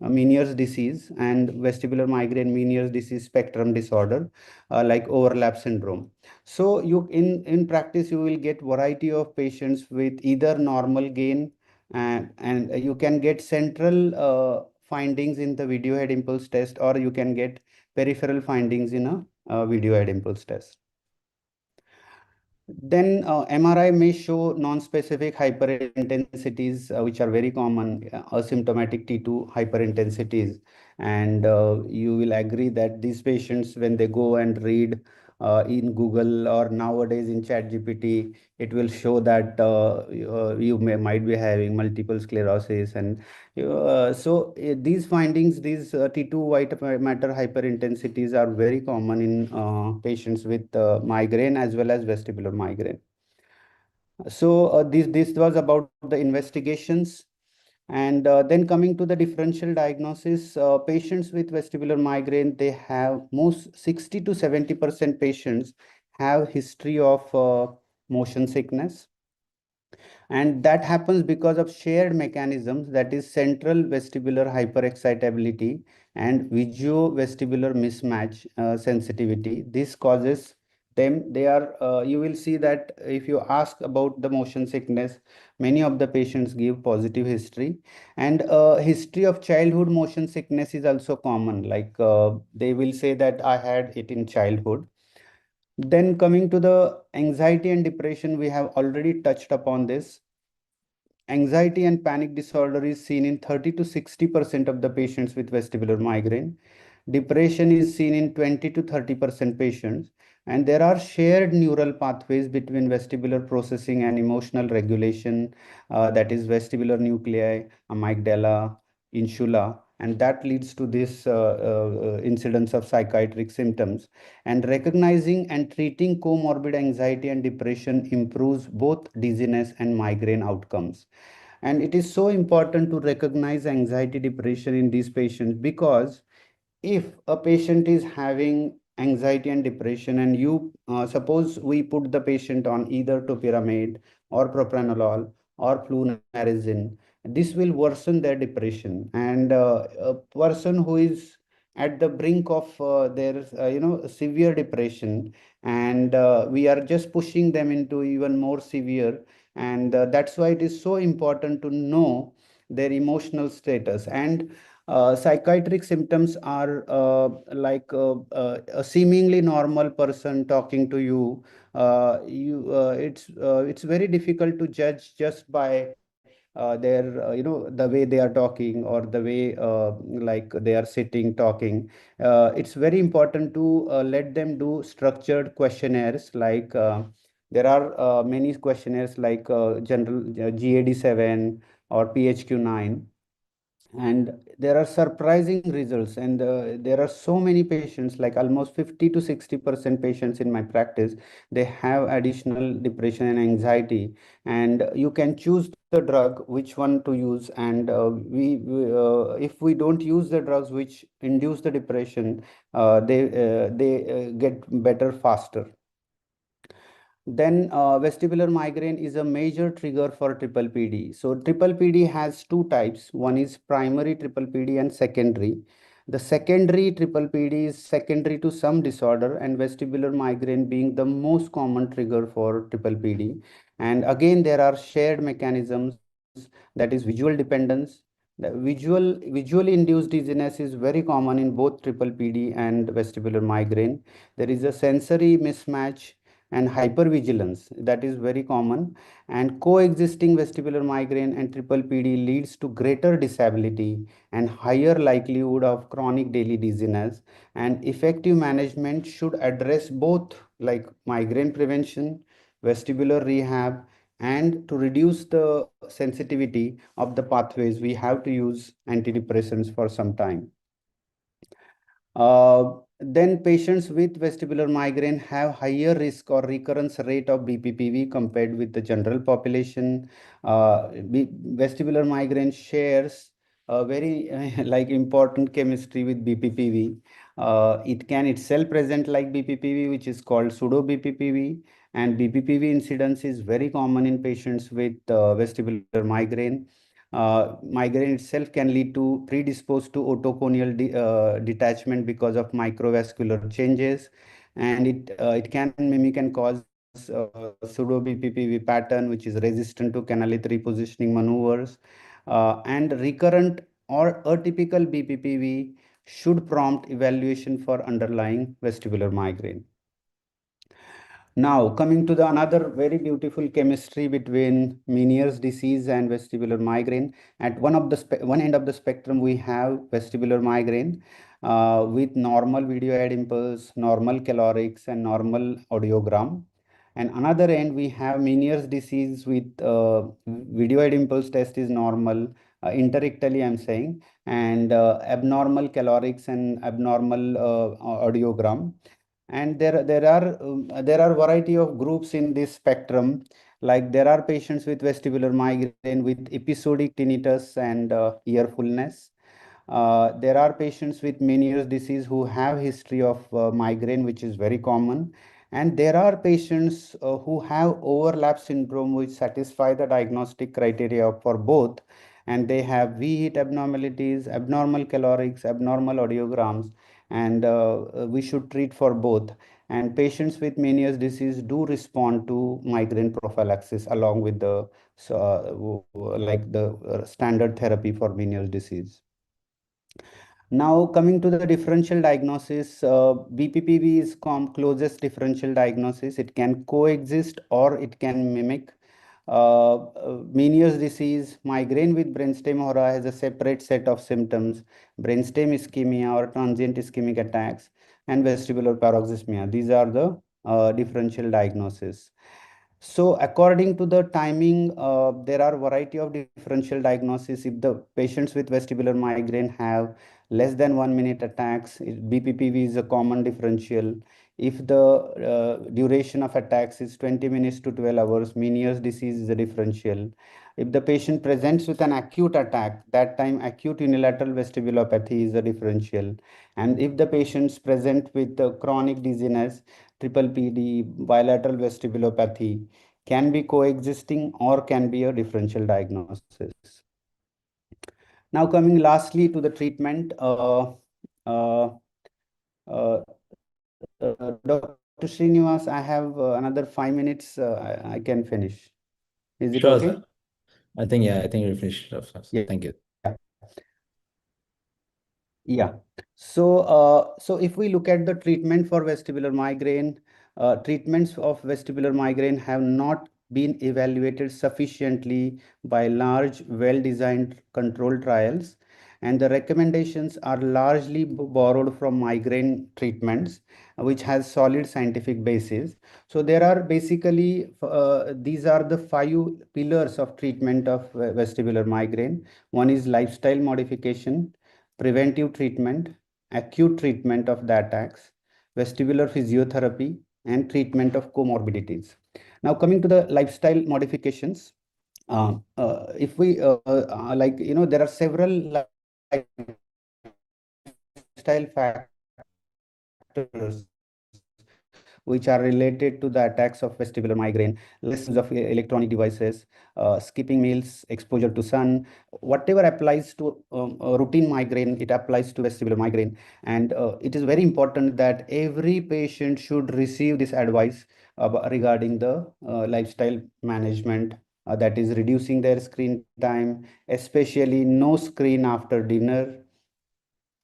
Meniere's disease and vestibular migraine Meniere's disease spectrum disorder, like overlap syndrome. So you in practice you will get variety of patients with either normal gain, and you can get central findings in the video head impulse test, or you can get peripheral findings in a video head impulse test. Then MRI may show non-specific hyperintensities, which are very common, asymptomatic T2 hyperintensities. And you will agree that these patients, when they go and read in Google or nowadays in ChatGPT, it will show that you might be having multiple sclerosis. And these findings, these T2 white matter hyperintensities are very common in patients with migraine as well as vestibular migraine. So this was about the investigations. And then coming to the differential diagnosis, patients with vestibular migraine, they have most 60 to 70% patients have history of motion sickness, and that happens because of shared mechanisms, that is central vestibular hyperexcitability and visuo-vestibular mismatch sensitivity. This causes them, they are you will see that if you ask about the motion sickness, many of the patients give positive history. And history of childhood motion sickness is also common, like they will say that I had it in childhood. Then coming to the anxiety and depression, we have already touched upon this. Anxiety and panic disorder is seen in 30 to 60% of the patients with vestibular migraine. Depression is seen in 20 to 30% patients. And there are shared neural pathways between vestibular processing and emotional regulation, that is vestibular nuclei, amygdala, insula, and that leads to this incidence of psychiatric symptoms. And recognizing and treating comorbid anxiety and depression improves both dizziness and migraine outcomes. And it is so important to recognize anxiety depression in these patients, because if a patient is having anxiety and depression, and you suppose we put the patient on either topiramate or propranolol or flunarizine, this will worsen their depression. And a person who is at the brink of their severe depression, and we are just pushing them into even more severe. And that's why it is so important to know their emotional status. And psychiatric symptoms are a seemingly normal person talking to you. It's very difficult to judge just by their the way they are talking, or the way like they are sitting talking. It's very important to let them do structured questionnaires, like there are many questionnaires like general GAD-7 or PHQ-9. And there are surprising results, and there are so many patients, like almost 50 to 60% patients in my practice, they have additional depression and anxiety. And you can choose the drug which one to use. And if we don't use the drugs which induce the depression, they get better faster. Then vestibular migraine is a major trigger for triple PD. So triple PD has two types. One is primary triple PD and secondary. The secondary triple PD is secondary to some disorder, and vestibular migraine being the most common trigger for triple PD. And again, there are shared mechanisms, that is visual dependence. The visually induced dizziness is very common in both triple PD and vestibular migraine. There is a sensory mismatch and hypervigilance, that is very common. And coexisting vestibular migraine and triple PD leads to greater disability and higher likelihood of chronic daily dizziness. And effective management should address both, like migraine prevention, vestibular rehab, and to reduce the sensitivity of the pathways, we have to use antidepressants for some time. then patients with vestibular migraine have higher risk or recurrence rate of BPPV compared with the general population. Vestibular migraine shares a very like important chemistry with BPPV. It can itself present like BPPV, which is called pseudo BPPV, and BPPV incidence is very common in patients with vestibular migraine. Migraine itself can lead to predisposed to otoconial detachment because of microvascular changes, and it can mimic and cause pseudo BPPV pattern, which is resistant to canalith repositioning maneuvers, and recurrent or atypical BPPV should prompt evaluation for underlying vestibular migraine. Now, coming to the another very beautiful chemistry between Meniere's disease and vestibular migraine. At one end of the spectrum, we have vestibular migraine with normal videoid impulse, normal calorics, and normal audiogram. And another end, we have Meniere's disease with videoid impulse test is normal, interictally I'm saying, and abnormal calorics and abnormal audiogram. And there are variety of groups in this spectrum, like there are patients with vestibular migraine with episodic tinnitus and ear fullness. There are patients with Meniere's disease who have history of migraine, which is very common. And there are patients who have overlap syndrome, which satisfy the diagnostic criteria for both. And they have V-hit abnormalities, abnormal calorics, abnormal audiograms, and we should treat for both. And patients with Meniere's disease do respond to migraine prophylaxis along with the like the standard therapy for Meniere's disease. Now, coming to the differential diagnosis, BPPV is closest differential diagnosis. It can coexist or it can mimic. Meniere's disease, migraine with brainstem aura has a separate set of symptoms, brainstem ischemia or transient ischemic attacks, and vestibular paroxysmia. These are the differential diagnosis. So according to the timing, there are variety of differential diagnosis. If the patients with vestibular migraine have less than 1 minute attacks, BPPV is a common differential. If the duration of attacks is 20 minutes to 12 hours, Meniere's disease is a differential. If the patient presents with an acute attack, that time acute unilateral vestibulopathy is a differential. And if the patients present with chronic dizziness, triple PD, bilateral vestibulopathy, can be coexisting or can be a differential diagnosis. Now, coming lastly to the treatment, uh, uh, Dr. Srinivas, I have another 5 minutes. I can finish. Is it Sure, okay? sir. I think, yeah, I think we finished off. Thank you. Yeah. Yeah. So if we look at the treatment for vestibular migraine, treatments of vestibular migraine have not been evaluated sufficiently by large, well-designed controlled trials, and the recommendations are largely borrowed from migraine treatments, which has solid scientific basis. So there are basically these are the 5 pillars of treatment of vestibular migraine. One is lifestyle modification, preventive treatment, acute treatment of the attacks, vestibular physiotherapy, and treatment of comorbidities. Now, coming to the lifestyle modifications, if we like, there are several lifestyle factors which are related to the attacks of vestibular migraine, less use of electronic devices, skipping meals, exposure to sun, whatever applies to routine migraine, it applies to vestibular migraine. And it is very important that every patient should receive this advice regarding the lifestyle management. That is reducing their screen time, especially no screen after dinner,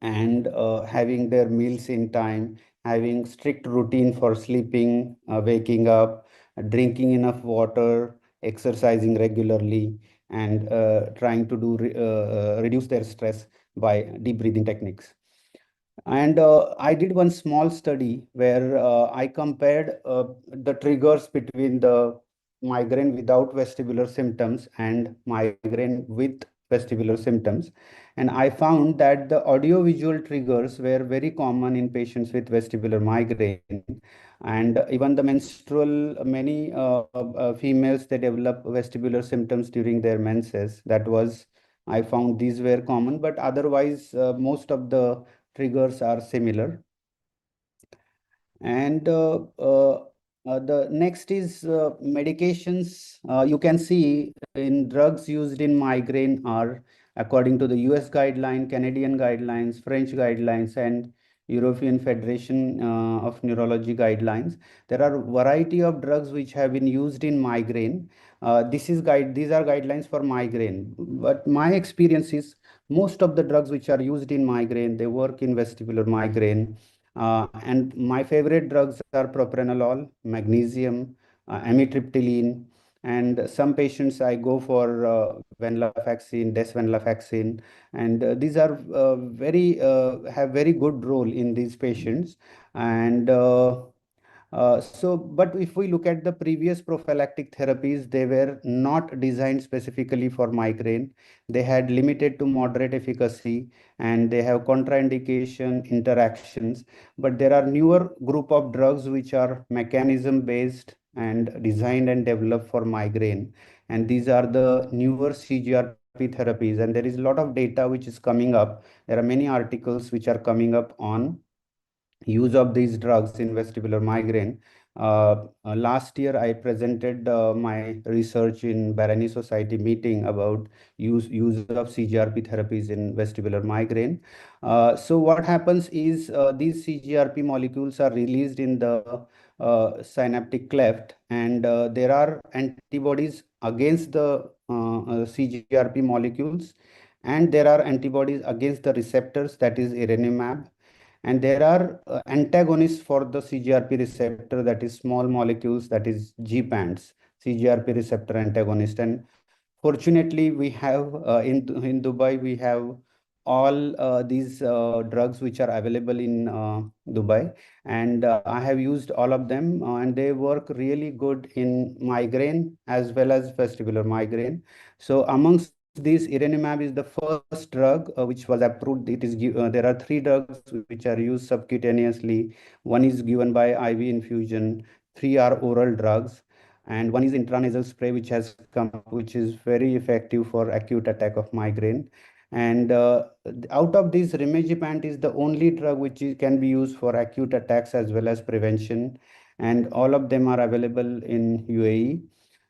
and having their meals in time, having strict routine for sleeping, waking up, drinking enough water, exercising regularly, and trying to reduce their stress by deep breathing techniques. And I did one small study where I compared the triggers between the migraine without vestibular symptoms and migraine with vestibular symptoms. And I found that the audiovisual triggers were very common in patients with vestibular migraine. And even the menstrual, many females, they develop vestibular symptoms during their menses. That was, I found these were common, but otherwise, most of the triggers are similar. And the next is medications. You can see in drugs used in migraine are according to the US guideline, Canadian guidelines, French guidelines, and European Federation of Neurology guidelines. There are variety of drugs which have been used in migraine. These are guidelines for migraine. But my experience is most of the drugs which are used in migraine, they work in vestibular migraine. And my favorite drugs are propranolol, magnesium, amitriptyline, and some patients I go for venlafaxine, desvenlafaxine, and these are very have very good role in these patients. And but if we look at the previous prophylactic therapies, they were not designed specifically for migraine. They had limited to moderate efficacy, and they have contraindication interactions. But there are newer group of drugs which are mechanism based and designed and developed for migraine. And these are the newer CGRP therapies. And there is a lot of data which is coming up. There are many articles which are coming up on use of these drugs in vestibular migraine. Last year, I presented my research in Barani Society meeting about use of CGRP therapies in vestibular migraine. So what happens is these CGRP molecules are released in the synaptic cleft, and there are antibodies against the CGRP molecules, and there are antibodies against the receptors, that is irenemab, and there are antagonists for the CGRP receptor, that is small molecules, that is GPANTs, CGRP receptor antagonist. And fortunately, we have in Dubai, we have all these drugs which are available in Dubai, and I have used all of them, and they work really good in migraine as well as vestibular migraine. So amongst these, irenemab is the first drug which was approved. There are three drugs which are used subcutaneously. One is given by IV infusion. Three are oral drugs, and one is intranasal spray which has come up, which is very effective for acute attack of migraine. And out of these, rimegepant is the only drug which can be used for acute attacks as well as prevention, and all of them are available in UAE.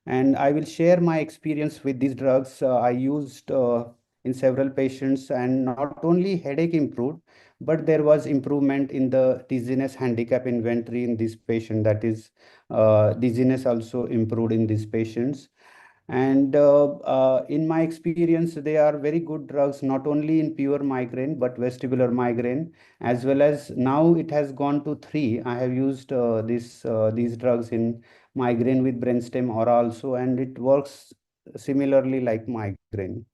And I will share my experience with these drugs. I used in several patients, and not only headache improved, but there was improvement in the dizziness handicap inventory in this patient. That is, dizziness also improved in these patients. And in my experience, they are very good drugs, not only in pure migraine, but vestibular migraine, as well as now it has gone to three. I have used these drugs in migraine with brainstem aura also, and it works similarly like migraine.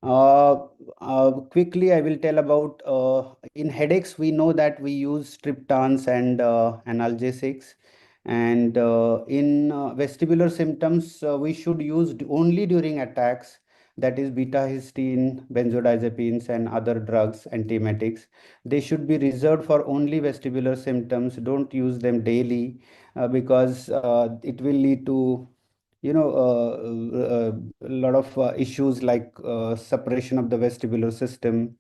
Uh, Quickly, I will tell about in headaches, we know that we use triptans and analgesics. And in vestibular symptoms, we should use only during attacks, that is beta histine, benzodiazepines, and other drugs, antiemetics. They should be reserved for only vestibular symptoms. Don't use them daily because it will lead to a lot of issues like suppression of the vestibular system.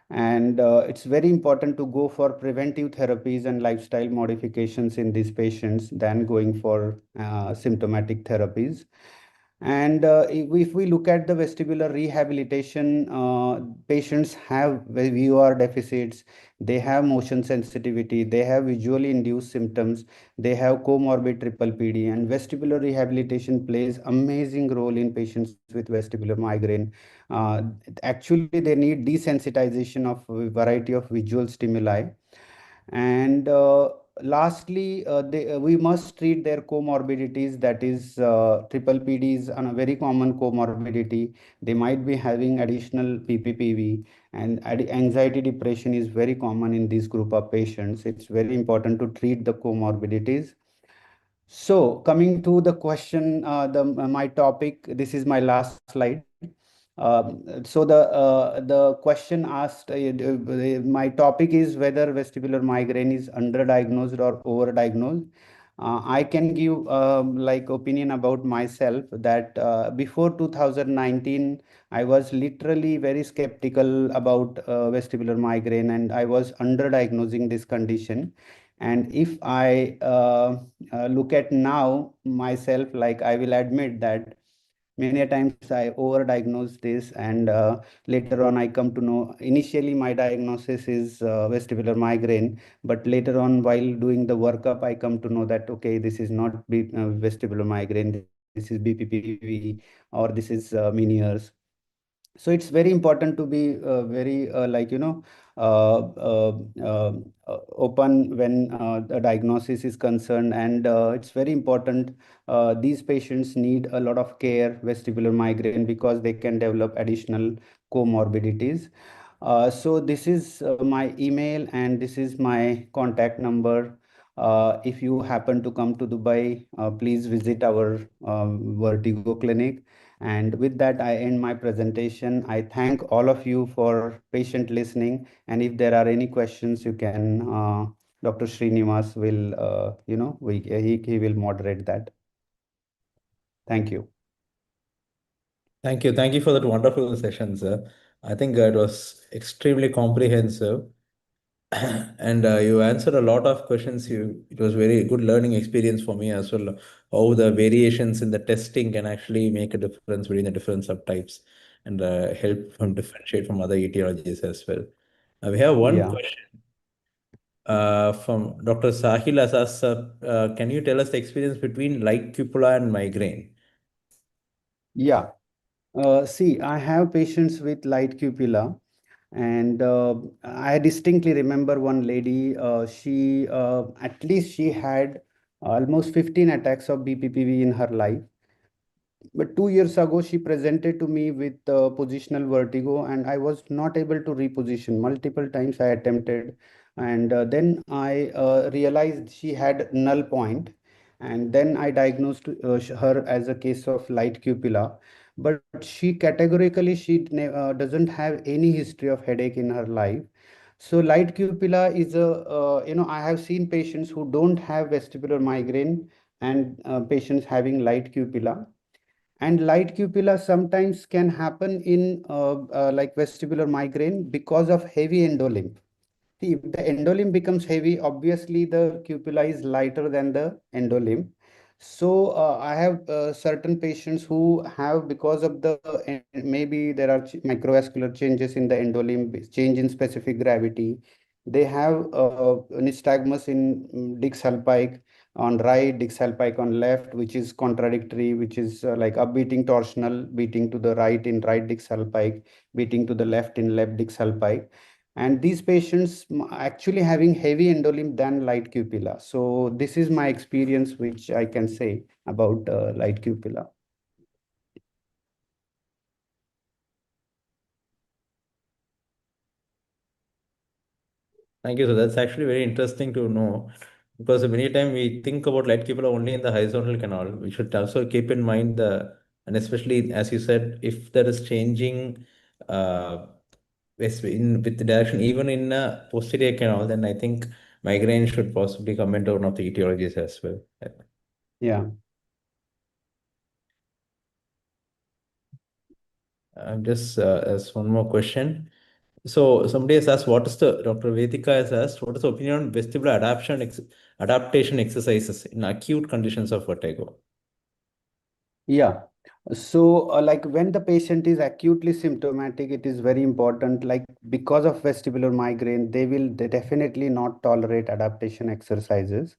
And it's very important to go for preventive therapies and lifestyle modifications in these patients than going for symptomatic therapies. And if we look at the vestibular rehabilitation, patients have VUR deficits, they have motion sensitivity, they have visually induced symptoms, they have comorbid triple PD, and vestibular rehabilitation plays amazing role in patients with vestibular migraine. Uh, Actually, they need desensitization of a variety of visual stimuli. And lastly, we must treat their comorbidities. That is, triple PD is a very common comorbidity. They might be having additional PPPV, and anxiety depression is very common in this group of patients. It's very important to treat the comorbidities. So coming to the question, my topic, this is my last slide. So the question asked, my topic is whether vestibular migraine is underdiagnosed or overdiagnosed. I can give like opinion about myself that before 2019, I was literally very skeptical about vestibular migraine, and I was underdiagnosing this condition. And if I look at now myself, like I will admit that many a times I overdiagnose this, and later on I come to know initially my diagnosis is vestibular migraine, but later on while doing the workup, I come to know that okay, this is not vestibular migraine, this is BPPV, or this is Meniere's. So it's very important to be very uh, uh, uh, open when the diagnosis is concerned, and it's very important. These patients need a lot of care, vestibular migraine, because they can develop additional comorbidities. So this is my email and this is my contact number. If you happen to come to Dubai, please visit our Vertigo clinic. And with that, I end my presentation. I thank all of you for patient listening. And if there are any questions, you can, Dr. Srinivas will, he will moderate that. Thank you. Thank you. Thank you for that wonderful session, sir. I think it was extremely comprehensive. And you answered a lot of questions. It was very good learning experience for me as well. How the variations in the testing can actually make a difference between the different subtypes and help from differentiate from other etiologies as well. We have one Yeah. question from Dr. Sahil Asas, sir. Can you tell us the experience between light cupola and migraine? Yeah. See, I have patients with light cupula, and I distinctly remember one lady. She at least she had almost 15 attacks of BPPV in her life. But 2 years ago, she presented to me with positional vertigo, and I was not able to reposition. Multiple times I attempted, and then I realized she had null point, and then I diagnosed her as a case of light cupula. But she categorically doesn't have any history of headache in her life. So light cupula is I have seen patients who don't have vestibular migraine and patients having light cupula, and light cupula sometimes can happen in like vestibular migraine because of heavy endolymph. See, if the endolymph becomes heavy, obviously the cupula is lighter than the endolymph. So I have certain patients who have, because of the maybe there are microvascular changes in the endolymph, change in specific gravity. They have nystagmus in Dick Salpike on right, Dick Salpike on left, which is contradictory, which is like upbeating torsional, beating to the right in right Dick Salpike, beating to the left in left Dick Salpike, and these patients actually having heavy endolymph than light cupula. So this is my experience, which I can say about light cupula. Thank you. So that's actually very interesting to know because many times we think about light cupula only in the horizontal canal. We should also keep in mind and especially as you said, if there is changing uh, with the direction, even in a posterior canal, then I think migraine should possibly come into one of the etiologies as well. Yeah. I'm just as one more question. So somebody has asked, what is the Dr. Vedika has asked, what is the opinion on vestibular adaptation exercises in acute conditions of vertigo? Yeah. So, like when the patient is acutely symptomatic, it is very important. Like because of vestibular migraine, they definitely not tolerate adaptation exercises.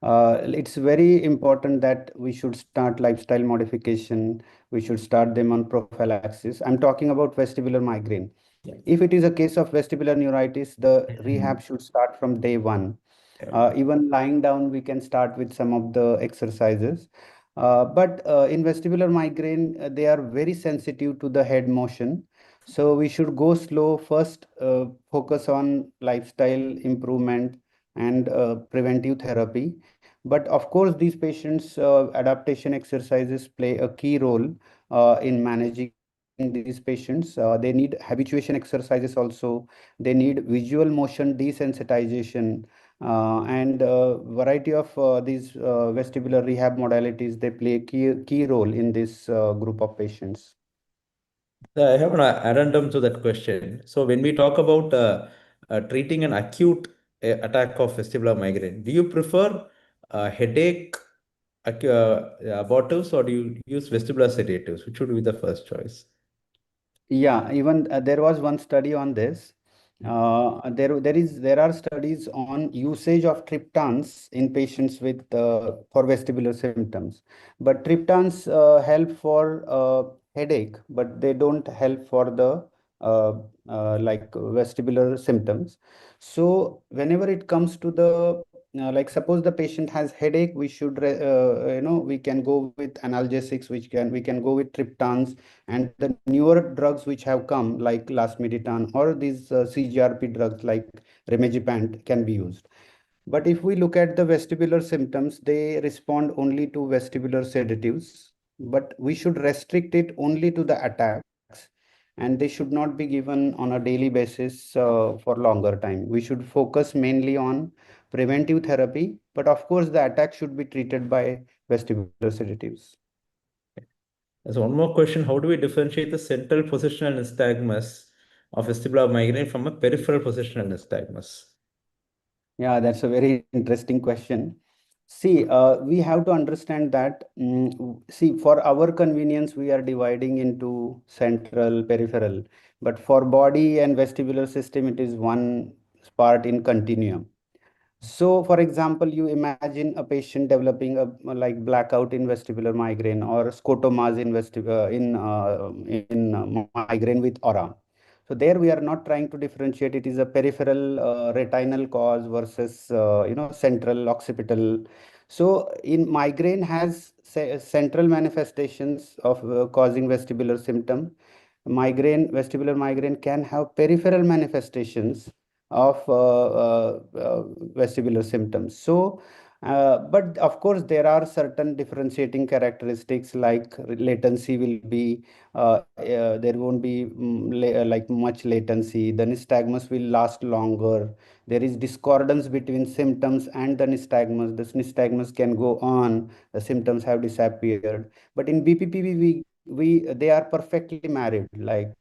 It's very important that we should start lifestyle modification. We should start them on prophylaxis. I'm talking about vestibular migraine. Yeah. If it is a case of vestibular neuritis, the Mhm. rehab should start from day one. Yeah. Even lying down, we can start with some of the exercises. But in vestibular migraine, they are very sensitive to the head motion. So we should go slow. First, focus on lifestyle improvement and preventive therapy. But of course, these patients' adaptation exercises play a key role in managing these patients. They need habituation exercises also. They need visual motion desensitization, and variety of these vestibular rehab modalities. They play a key role in this group of patients. I have an addendum to that question. So when we talk about treating an acute attack of vestibular migraine, do you prefer headache abortives or do you use vestibular sedatives? Which would be the first choice? Yeah, even there was one study on this. There are studies on usage of triptans in patients with for vestibular symptoms, but triptans help for headache, but they don't help for the uh, like vestibular symptoms. So whenever it comes to the like suppose the patient has headache, we should we can go with analgesics, which we can go with triptans, and the newer drugs which have come like lasmiditan or these CGRP drugs like rimegepant can be used. But if we look at the vestibular symptoms, they respond only to vestibular sedatives, but we should restrict it only to the attacks, and they should not be given on a daily basis for longer time. We should focus mainly on preventive therapy, but of course the attack should be treated by vestibular sedatives. There's one more question. How do we differentiate the central positional nystagmus of vestibular migraine from a peripheral positional nystagmus? Yeah, that's a very interesting question. See, we have to understand that, see, for our convenience, we are dividing into central, peripheral, but for body and vestibular system, it is one part in continuum. So, for example, you imagine a patient developing a like blackout in vestibular migraine or scotomas in migraine with aura. So there we are not trying to differentiate. It is a peripheral retinal cause versus central occipital. So in migraine has central manifestations of causing vestibular symptom. Vestibular migraine can have peripheral manifestations of vestibular symptoms. So, but of course, there are certain differentiating characteristics like latency will be, there won't be like much latency. The nystagmus will last longer. There is discordance between symptoms and the nystagmus. The nystagmus can go on, the symptoms have disappeared. But in BPPV, they are perfectly married. Like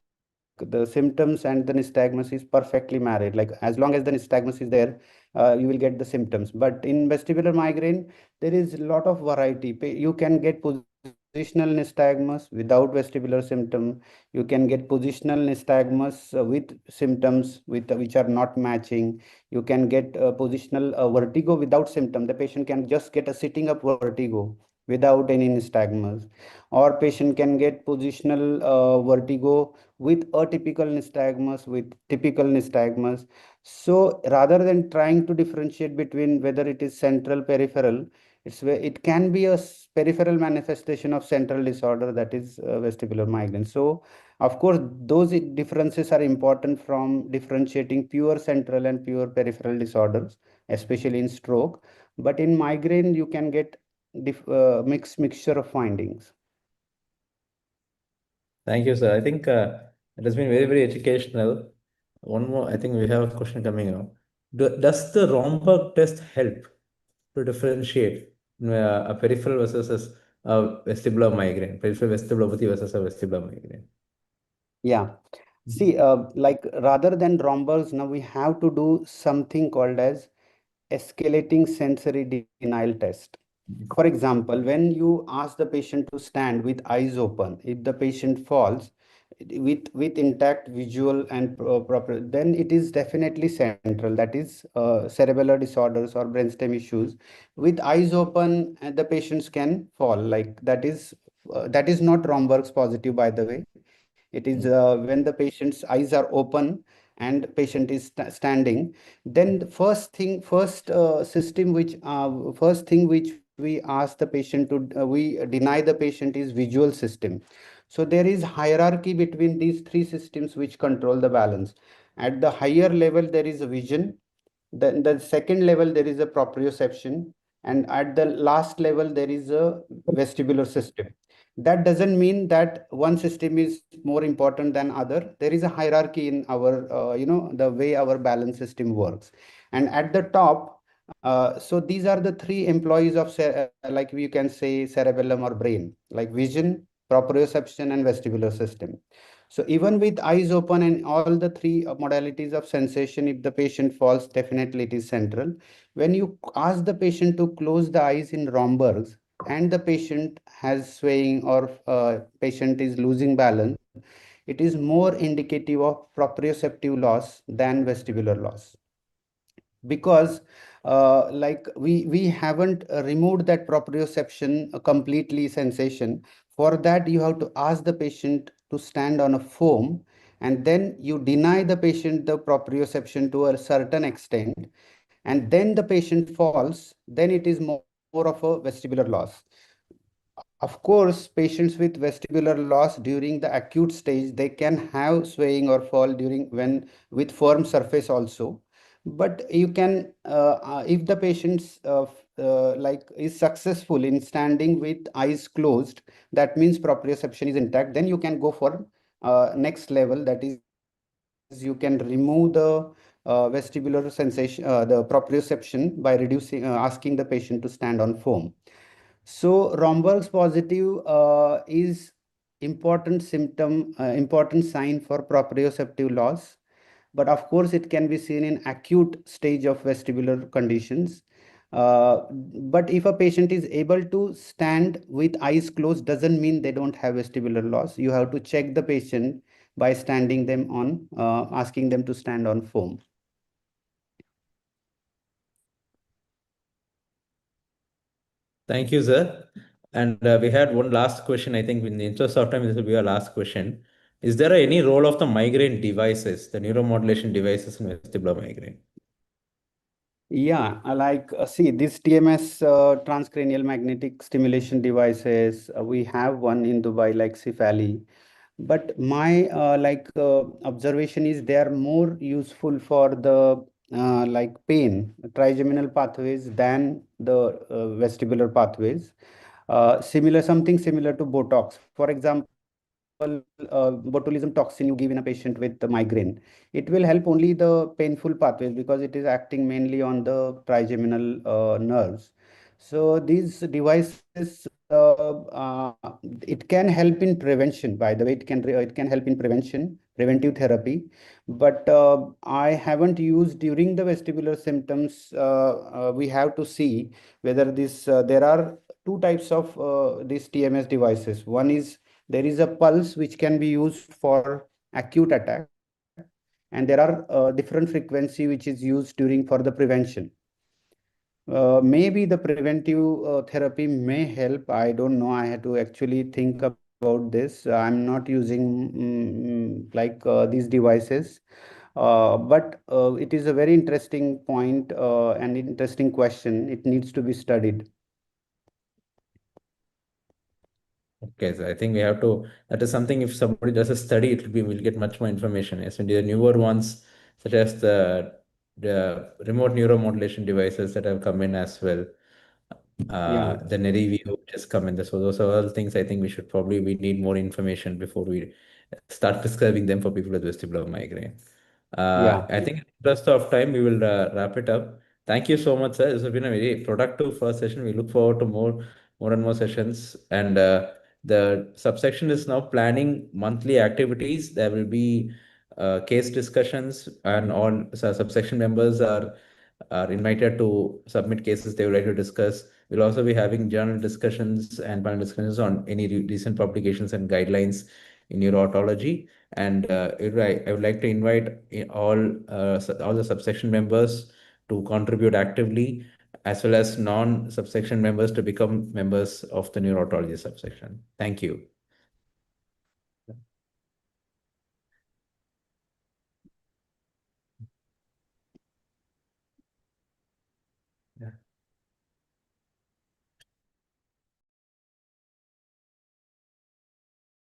the symptoms and the nystagmus is perfectly married. Like as long as the nystagmus is there, you will get the symptoms. But in vestibular migraine, there is a lot of variety. You can get positional nystagmus without vestibular symptom. You can get positional nystagmus with symptoms which are not matching. You can get positional vertigo without symptom. The patient can just get a sitting up vertigo without any nystagmus, or patient can get positional vertigo with atypical nystagmus, with typical nystagmus. So rather than trying to differentiate between whether it is central peripheral, it can be a peripheral manifestation of central disorder, that is vestibular migraine. So of course those differences are important from differentiating pure central and pure peripheral disorders, especially in stroke. But in migraine you can get mixture of findings. Thank you, sir. I think it has been very, very educational. One more, I think we have a question coming up. Does the Romberg test help to differentiate a peripheral versus a vestibular migraine, peripheral vestibulopathy versus a vestibular migraine? Yeah. See, like rather than Romberg's, now we have to do something called as escalating sensory denial test. For example, when you ask the patient to stand with eyes open, if the patient falls with intact visual and proper, then it is definitely central. That is cerebellar disorders or brainstem issues. With eyes open, the patients can fall. Like that is not Romberg's positive, by the way. It is when the patient's eyes are open and patient is standing. Then the first system which first thing which we ask the patient to we deny the patient is visual system. So there is hierarchy between these three systems which control the balance. At the higher level there is a vision, then the second level there is a proprioception, and at the last level there is a vestibular system. That doesn't mean that one system is more important than other. There is a hierarchy in our the way our balance system works. And at the top, so these are the three employees of like we can say cerebellum or brain, like vision, proprioception, and vestibular system. So even with eyes open and all the three modalities of sensation, if the patient falls, definitely it is central. When you ask the patient to close the eyes in Romberg's and the patient has swaying or patient is losing balance, it is more indicative of proprioceptive loss than vestibular loss, because like we haven't removed that proprioception completely sensation. For that you have to ask the patient to stand on a foam, and then you deny the patient the proprioception to a certain extent, and then the patient falls, then it is more of a vestibular loss. Of course, patients with vestibular loss during the acute stage, they can have swaying or fall during when with firm surface also. But you can, if the patient's like is successful in standing with eyes closed, that means proprioception is intact. Then you can go for next level. That is, you can remove the vestibular sensation, the proprioception by reducing, asking the patient to stand on foam. So Romberg's positive is important symptom, important sign for proprioceptive loss. But of course, it can be seen in acute stage of vestibular conditions. But if a patient is able to stand with eyes closed, doesn't mean they don't have vestibular loss. You have to check the patient by standing them on, asking them to stand on foam. Thank you, sir. And we had one last question. I think in the interest of time, this will be our last question. Is there any role of the migraine devices, the neuromodulation devices in vestibular migraine? Yeah, like see this TMS transcranial magnetic stimulation devices. We have one in Dubai, like Cifali. But my observation is they are more useful for the like pain, trigeminal pathways than the vestibular pathways. Similar, something similar to Botox. For example, botulism toxin you give in a patient with the migraine, it will help only the painful pathways because it is acting mainly on the trigeminal nerves. So these devices, it can help in prevention. By the way, it can help in prevention, preventive therapy. But I haven't used during the vestibular symptoms. We have to see whether this. There are two types of these TMS devices. One is there is a pulse which can be used for acute attack, and there are different frequency which is used during for the prevention. Maybe the preventive therapy may help. I don't know. I had to actually think about this. I'm not using these devices, but it is a very interesting point and interesting question. It needs to be studied. Okay, so I think we have to, that is something if somebody does a study, it will be, we'll get much more information. Yes, and the newer ones, such as the remote neuromodulation devices that have come in as well. Yeah, The Nerivio just come in. So those are all things I think we need more information before we start prescribing them for people with vestibular migraine. yeah, I think in the interest of time, we will wrap it up. Thank you so much, sir. This has been a very productive first session. We look forward to more and more sessions. And the subsection is now planning monthly activities. There will be case discussions, and all subsection members are invited to submit cases they would like to discuss. We'll also be having journal discussions and panel discussions on any recent publications and guidelines in neuro-otology. And I would like to invite all the subsection members to contribute actively, as well as non-subsection members to become members of the neuro-otology subsection. Thank you.